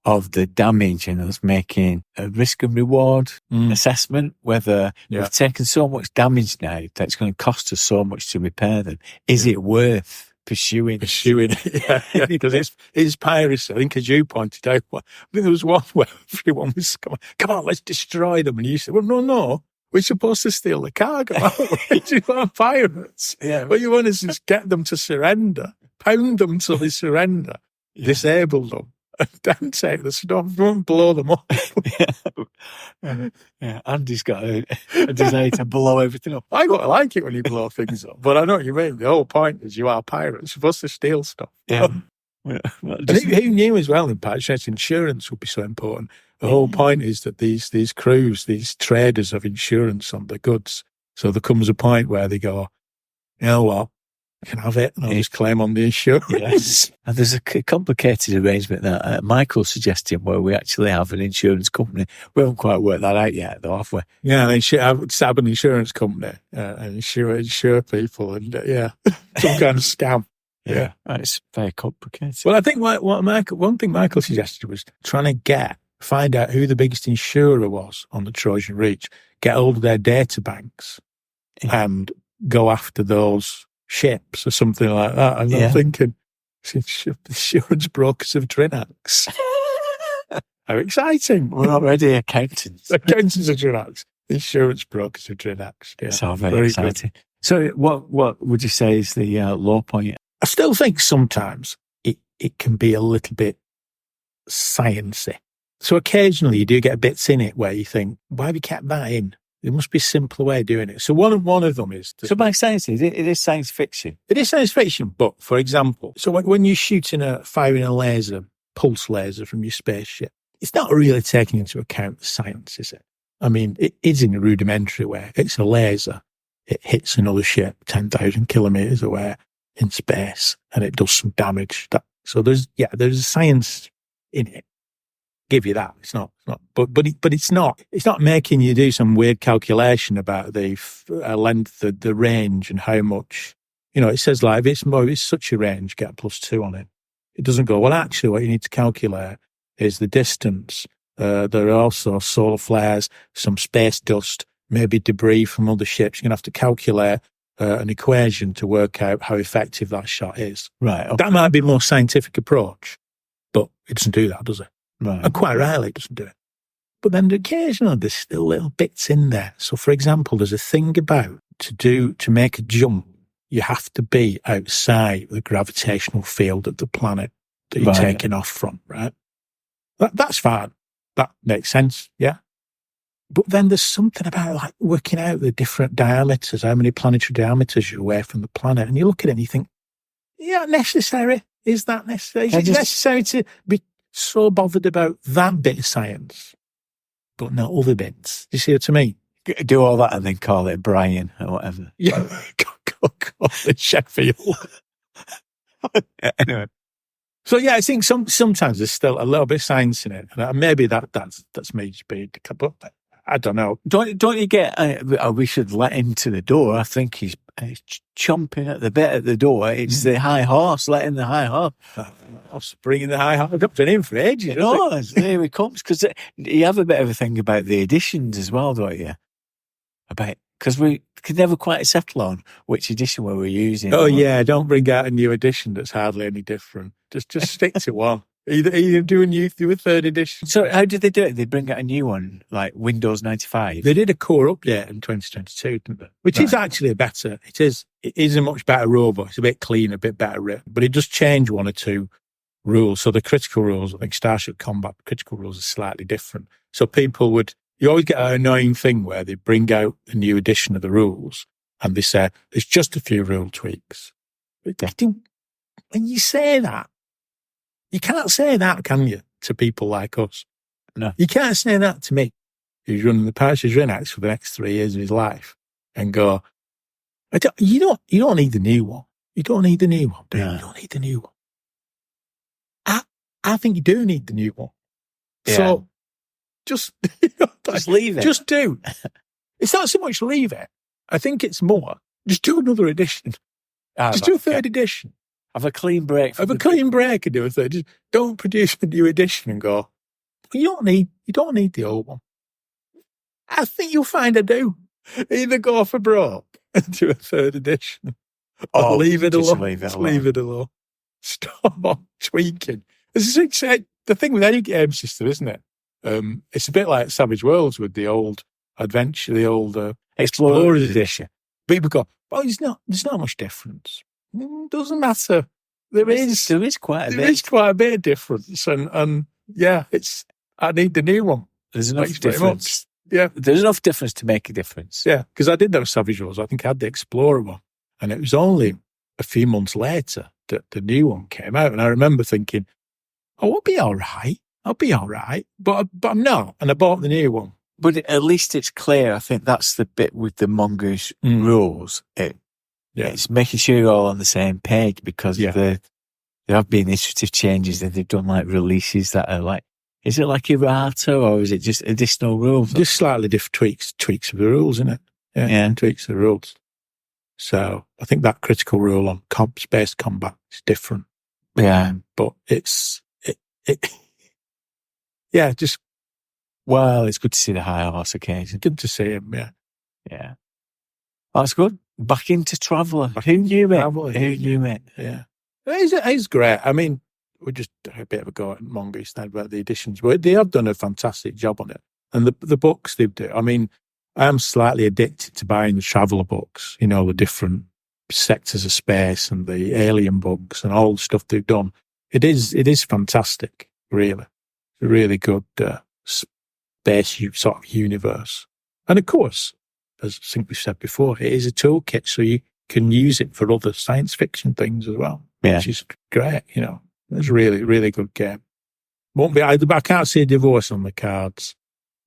of the damage, and us making a risk and reward assessment, whether we've taken so much damage now that it's going to cost us so much to repair them. Is it worth pursuing it? Yeah, because it's piracy. I think, as you pointed out, there was one where everyone was going, come on, let's destroy them. And you said, well, no. We're supposed to steal the cargo, aren't we? You are pirates. Yeah. What you want is just get them to surrender, pound them till they surrender, disable them, and then take the stuff, don't blow them up. Andy's got a desire to blow everything up. I quite like it when you blow things up, but I know what you mean. The whole point is you are pirates. You're supposed to steal stuff. Yeah. And who knew as well in pirates, insurance would be so important. The whole point is that these crews, these traders have insurance on their goods. So there comes a point where they go, you know what, I can have it, and I'll just claim on the insurance. Yes. And there's a complicated arrangement that Michael's suggesting, where we actually have an insurance company. We haven't quite worked that out yet, though, have we? Yeah, they should have an insurance company and insure people, and some kind of scam. Yeah, it's very complicated. Well, I think one thing Michael suggested was trying to find out who the biggest insurer was on the Trojan Reach, get hold of their data banks, and go after those ships or something like that. And I'm thinking, insurance brokers of Drinax. How exciting. We're already accountants. Accountants of Drinax. Insurance brokers of Drinax. Yeah. It's all very exciting. Good. So what would you say is the low point? I still think sometimes it can be a little bit sciencey. So occasionally you do get bits in it where you think, why have you kept that in? There must be a simpler way of doing it. So one of them is... So by science, it is science fiction? It is science fiction, but for example, so when you're firing a laser, pulse laser from your spaceship, it's not really taking into account the science, is it? I mean, it is in a rudimentary way. It's a laser. It hits another ship 10,000 kilometers away in space, and it does some damage. So there's a science in it. Give you that. It's not, but it's not making you do some weird calculation about the length, the range, and how much. It says like, if it's such a range, get a +2 on it. It doesn't go, well, actually, what you need to calculate is the distance. There are also solar flares, some space dust, maybe debris from other ships. You're going to have to calculate an equation to work out how effective that shot is. Right. Okay. That might be a more scientific approach, but it doesn't do that, does it? Right. And quite rarely it doesn't do it. But then occasionally there's still little bits in there. So, for example, there's a thing about to make a jump, you have to be outside the gravitational field of the planet that you're taking off from, right? That's fine. That makes sense, yeah? But then there's something about like working out the different diameters, how many planetary diameters you're away from the planet. And you look at it and you think, yeah, necessary? Is that necessary? Is it necessary to be so bothered about that bit of science, but not other bits? Do you see what I mean? Do all that and then call it Brian or whatever. Yeah, call it Sheffield. Anyway. So yeah, I think sometimes there's still a little bit of science in it, and maybe that's me just being, but I don't know. Don't you get? We should let him to the door. I think he's chomping at the bit at the door. It's the high horse, letting the high horse. I'm bringing the high horse. I've been in for ages. No, here he comes. Because you have a bit of a thing about the editions as well, don't you? Because we could never quite settle on which edition we were using. Oh yeah, don't bring out a new edition that's hardly any different. Just stick to one. Either do a third edition. So how did they do it? They bring out a new one, like Windows 95. They did a core update in 2022, didn't they? Which is actually it is a much better robot. It's a bit cleaner, a bit better written, but it does change one or two rules. So the critical rules, I think Starship Combat critical rules are slightly different. So you always get an annoying thing where they bring out a new edition of the rules and they say, there's just a few rule tweaks. When you say that, you can't say that, can you, to people like us? No. You can't say that to me, who's running the Parsons Renax for the next 3 years of his life, and go, you don't need the new one. You don't need the new one, do you? No. You don't need the new one. I think you do need the new one. Yeah. So just leave it. Just do. It's not so much leave it. I think it's more, just do another edition. Just do a third edition. Have a clean break. Have a clean break and do a third. Just don't produce a new edition and go, you don't need the old one. I think you'll find I do. Either go for broke and do a third edition, or leave it alone. Leave it alone. Stop tweaking. The thing with any game system, isn't it? It's a bit like Savage Worlds with the old Adventure, the old Explorers Edition. People go, well, there's not much difference. Doesn't matter. There is quite a bit of difference, and yeah, I need the new one. There's enough difference. Yeah, there's enough difference to make a difference. Yeah, because I did have Savage Worlds. I think I had the Explorer one, and it was only a few months later that the new one came out, and I remember thinking, "Oh, I'll be all right," but I'm not, and I bought the new one. But at least it's clear. I think that's the bit with the Mongoose rules. It's making sure you're all on the same page, because there have been iterative changes and they've done like releases that are like, is it like errata or is it just additional rules? Just slightly different tweaks of the rules, isn't it? Yeah, tweaks of the rules. So I think that critical rule on space combat is different. Yeah. But it's well, it's good to see the high horse occasion. Good to see him, yeah. Yeah. That's good. Back into Traveller. Who knew it? Yeah. It's great. I mean, we just had a bit of a go at Mongo Edition about the editions, but they have done a fantastic job on it. And the books they do, I mean, I am slightly addicted to buying the Traveller books, the different sectors of space and the alien books and all the stuff they've done. It is fantastic, really. It's a really good space sort of universe. And of course, as I think we said before, it is a toolkit, so you can use it for other science fiction things as well, which is great. It's a really, really good game. I can't see a divorce on the cards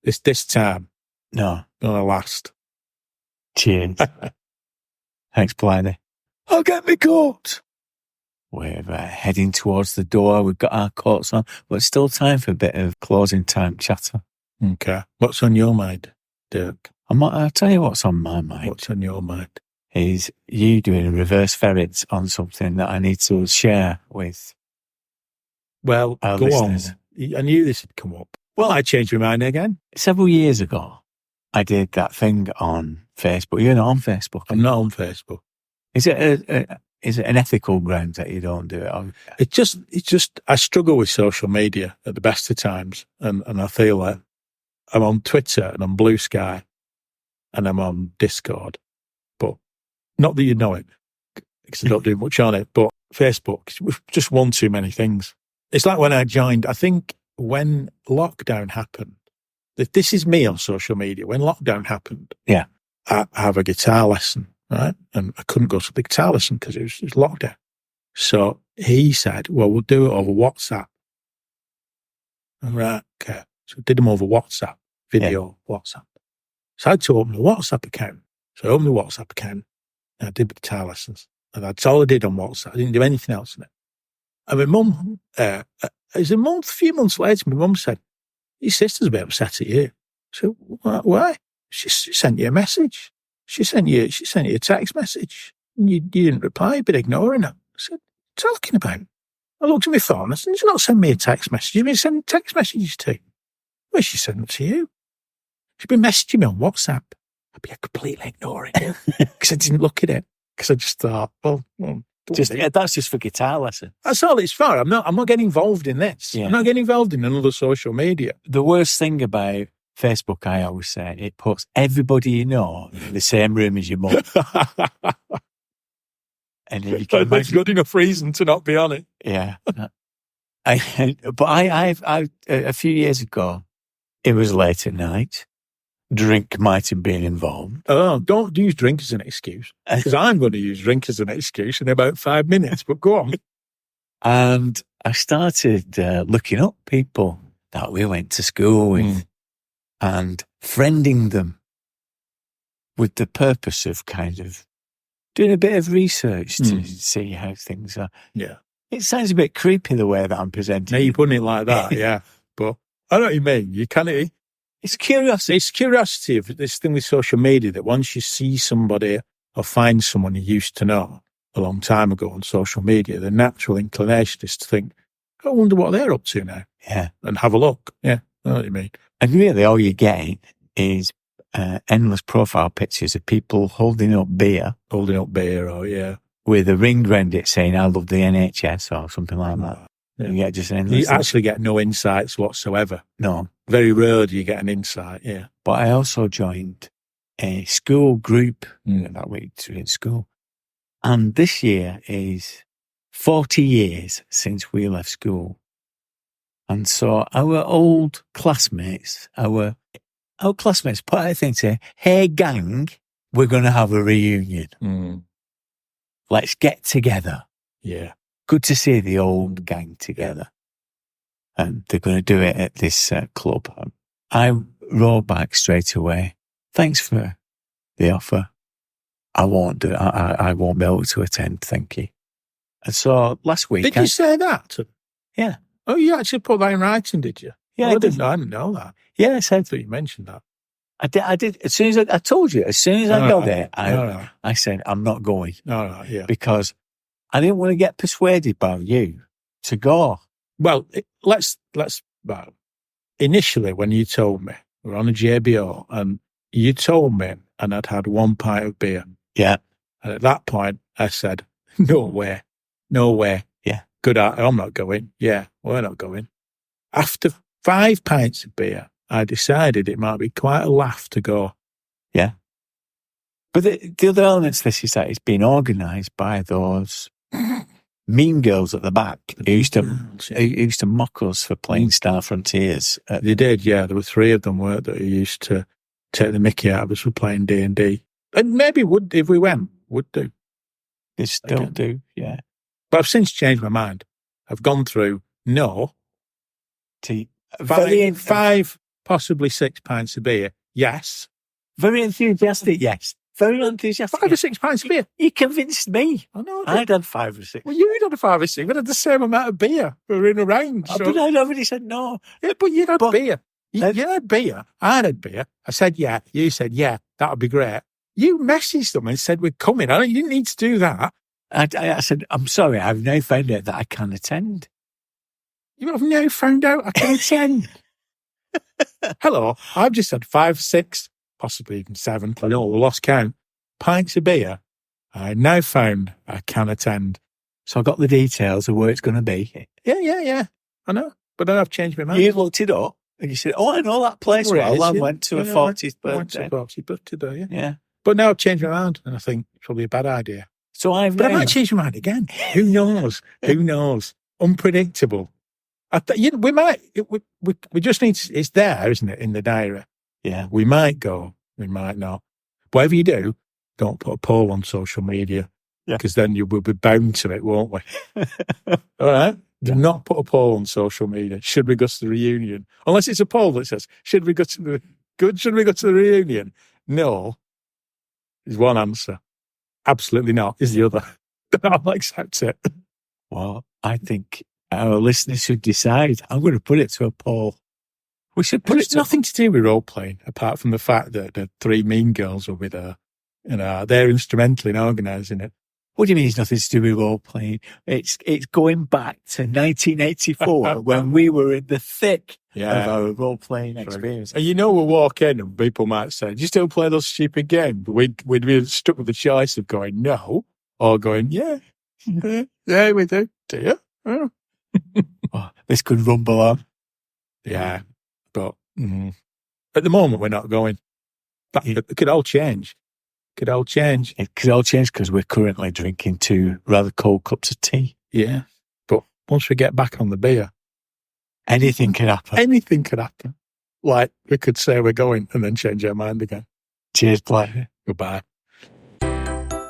this time. No, gonna last. Cheers. Thanks, Blythy. I'll get me coat. We're heading towards the door. We've got our coats on, but it's still time for a bit of closing time chatter. Okay. What's on your mind, Dirk? I'll tell you what's on my mind. What's on your mind? Is you doing a reverse ferret on something that I need to share with our listeners. On. I knew this had come up. Well, I changed my mind again. Several years ago, I did that thing on Facebook. You're not on Facebook. I'm not on Facebook. Is it an ethical ground that you don't do it on? It's just, I struggle with social media at the best of times. And I feel like I'm on Twitter and on Blue Sky and I'm on Discord. But not that you know it, because I don't do much on it, but Facebook, we've just one too many things. It's like when I joined, I think when lockdown happened, This is me on social media. When lockdown happened, Yeah. I have a guitar lesson, right? And I couldn't go to the guitar lesson because it was lockdown. So he said, well, we'll do it over WhatsApp. Right, okay. So I did them over WhatsApp, video WhatsApp. So I had to open the WhatsApp account. So I opened the WhatsApp account and I did the guitar lessons. And that's all I did on WhatsApp. I didn't do anything else in it. And my mum, it was a few months later, my mum said, your sister's a bit upset at you. So why? She sent you a message. She sent you a text message. And you didn't reply, you've been ignoring her. I said, what are you talking about? I looked at my phone. I said, she's not sending me a text message. You've been sending text messages to. Well, she sent them to you. She's been messaging me on WhatsApp. I'd be completely ignoring it because I didn't look at it. Because I just thought, That's just for guitar lesson. That's all it's for. I'm not getting involved in this. Yeah. I'm not getting involved in another social media. The worst thing about Facebook, I always say, it puts everybody you know in the same room as your mum. And if you can That's good enough reason to not be on it. Yeah. But a few years ago, it was late at night. Drink might have been involved. Oh, don't use drink as an excuse. Because I'm going to use drink as an excuse in about 5 minutes, but go on. And I started looking up people that we went to school with and friending them with the purpose of kind of doing a bit of research to see how things are. Yeah. It sounds a bit creepy the way that I'm presenting. Now you're putting it like that, yeah. But I know what you mean. You kind of... It's curiosity. It's curiosity of this thing with social media that once you see somebody or find someone you used to know a long time ago on social media, the natural inclination is to think, I wonder what they're up to now. Yeah. And have a look. Yeah, I know what you mean. And really all you're getting is endless profile pictures of people holding up beer. With a ring round it saying, I love the NHS or something like that. Yeah. You get just an endless... You actually get no insights whatsoever. No. Very rare do you get an insight, yeah. But I also joined a school group that week in school. And this year is 40 years since we left school. And so our old classmates put out a thing saying, hey gang, we're going to have a reunion. Let's get together. Yeah. Good to see the old gang together. And they're going to do it at this club. I wrote back straight away. Thanks for the offer. I won't do it. I won't be able to attend. Thank you. And so last week. Did you say that? Yeah. Oh, you actually put that in writing, did you? Yeah, I didn't know that. Yeah, I said. So you mentioned that. I did. As soon as I told you, as soon as I got there, I said, I'm not going. Yeah. Because I didn't want to get persuaded by you to go. Well, initially when you told me, we were on a JBO and you told me and I'd had 1 pint of beer. Yeah. And at that point I said, no way. Yeah. I'm not going. Yeah, we're not going. After 5 pints of beer, I decided it might be quite a laugh to go. Yeah. But the other elements of this is that it's been organised by those mean girls at the back who used to mock us for playing Star Frontiers. They did, yeah. There were 3 of them, weren't there, who used to take the mickey out of us for playing D&D. And maybe if we went, would do. They still do, yeah. But I've since changed my mind. I've gone through, five, possibly 6 pints of beer, yes. Very enthusiastic, yes. Very enthusiastic. 5 or 6 pints of beer. You convinced me. I know. I'd had 5 or 6. Well, you'd had a 5 or 6. We had the same amount of beer. We were in a range. So. But I'd already said no. Yeah, but you had beer. You had beer. I had beer. I said, yeah. You said, yeah, that would be great. You messaged them and said, we're coming. You didn't need to do that. I said, I'm sorry, I've now found out that I can attend. You have now found out I can attend. Hello, I've just had 5, 6, possibly even 7, I know, we lost count, pints of beer. I now found I can attend. So I got the details of where it's going to be. Yeah. I know. But then I've changed my mind. You looked it up and you said, oh, I know that place well. I went to a 40th birthday. I went to a 40th birthday there, yeah. Yeah. But now I've changed my mind and I think it's probably a bad idea. So But I might change my mind again. Who knows? Who knows? Unpredictable. We might. We just need. It's there, isn't it, in the diary? Yeah. We might go. We might not. Whatever you do, don't put a poll on social media. Yeah. Because then you will be bound to it, won't we? All right. Do not put a poll on social media. Should we go to the reunion? Unless it's a poll that says, should we go to the reunion? No is one answer. Absolutely not is the other. I'll accept it. Well, I think our listeners should decide. I'm going to put it to a poll. We should put it nothing to do with role playing, apart from the fact that the three mean girls will be there. You know, they're instrumental in organising it. What do you mean it's nothing to do with role playing? It's going back to 1984 when we were in the thick of our role playing experience. And we'll walk in and people might say, do you still play those stupid games? We'd be stuck with the choice of going no or going, yeah, we do. Do you? Oh. Oh, this could rumble on. Yeah, but at the moment we're not going. It could all change. It could all change because we're currently drinking 2 rather cold cups of tea. Yeah. But once we get back on the beer, anything can happen. Anything could happen. Like we could say we're going and then change our mind again. Cheers, Blythy. Goodbye.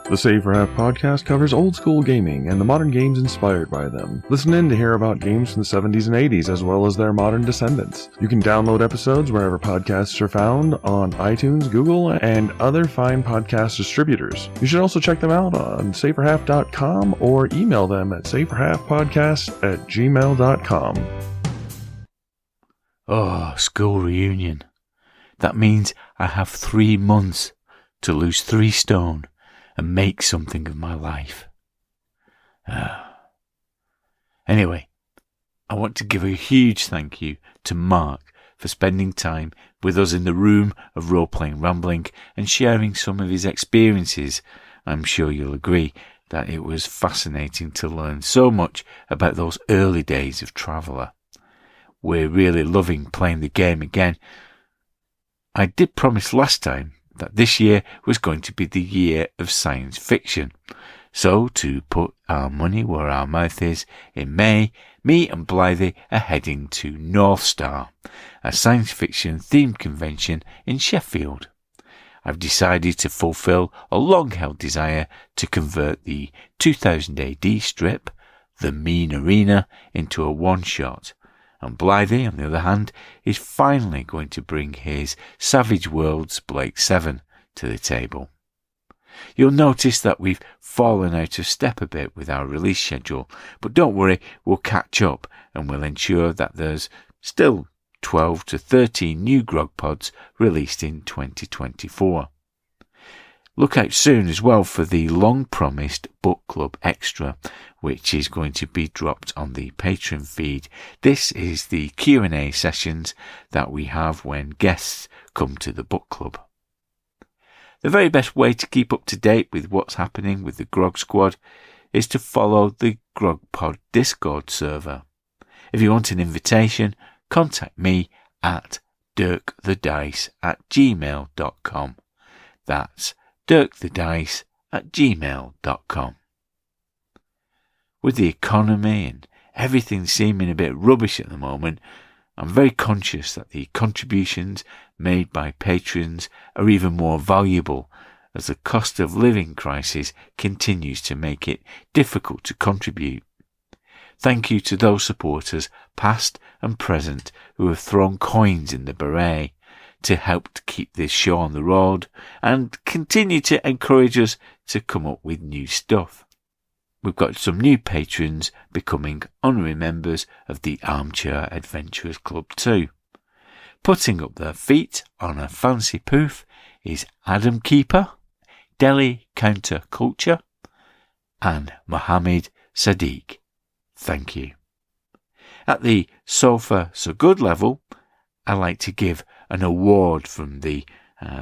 The Save for Half podcast covers old school gaming and the modern games inspired by them. Listen in to hear about games from the 70s and 80s as well as their modern descendants. You can download episodes wherever podcasts are found on iTunes, Google, and other fine podcast distributors. You should also check them out on saveforhalf.com or email them at saveforhalfpodcast@gmail.com. Oh, school reunion. That means I have 3 months to lose 3 stone and make something of my life. Anyway, I want to give a huge thank you to Marc for spending time with us in the room of Role-Playing Rambling and sharing some of his experiences. I'm sure you'll agree that it was fascinating to learn so much about those early days of Traveller. We're really loving playing the game again. I did promise last time that this year was going to be the year of science fiction. So, to put our money where our mouth is, in May, me and Blythy are heading to North Star, a science fiction themed convention in Sheffield. I've decided to fulfill a long-held desire to convert the 2000 AD strip, The Mean Arena, into a one-shot. And Blythy, on the other hand, is finally going to bring his Savage Worlds Blake 7 to the table. You'll notice that we've fallen out of step a bit with our release schedule, but don't worry, we'll catch up and we'll ensure that there's still 12 to 13 new grog pods released in 2024. Look out soon as well for the long-promised Book Club Extra, which is going to be dropped on the Patreon feed. This is the Q&A sessions that we have when guests come to the book club. The very best way to keep up to date with what's happening with the Grog Squad is to follow the Grog Pod Discord server. If you want an invitation, contact me at dirkthedice@gmail.com. That's dirkthedice@gmail.com. With the economy and everything seeming a bit rubbish at the moment, I'm very conscious that the contributions made by patrons are even more valuable as the cost of living crisis continues to make it difficult to contribute. Thank you to those supporters, past and present, who have thrown coins in the beret to help to keep this show on the road and continue to encourage us to come up with new stuff. We've got some new patrons becoming honorary members of the Armchair Adventurers Club too. Putting up their feet on a fancy poof is Adam Keeper, Delhi Counter Culture, and Mohammed Sadiq. Thank you. At the Sofa So Good level, I like to give an award from the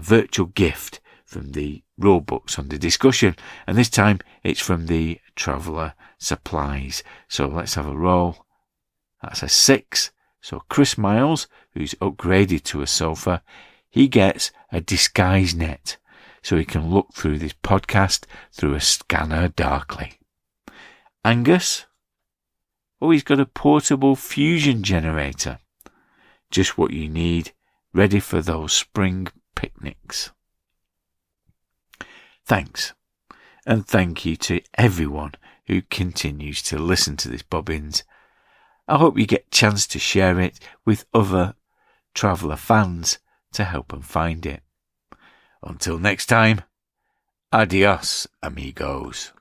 virtual gift from the rule books under discussion, and this time it's from the Traveller Supplies. So let's have a roll. That's a 6. So Chris Miles, who's upgraded to a sofa, he gets a disguise net, so he can look through this podcast through a scanner darkly. Angus, Oh, he's got a portable fusion generator. Just what you need, ready for those spring picnics. Thanks. And thank you to everyone who continues to listen to this Bobbins. I hope you get a chance to share it with other Traveller fans to help them find it. Until next time, adios, amigos.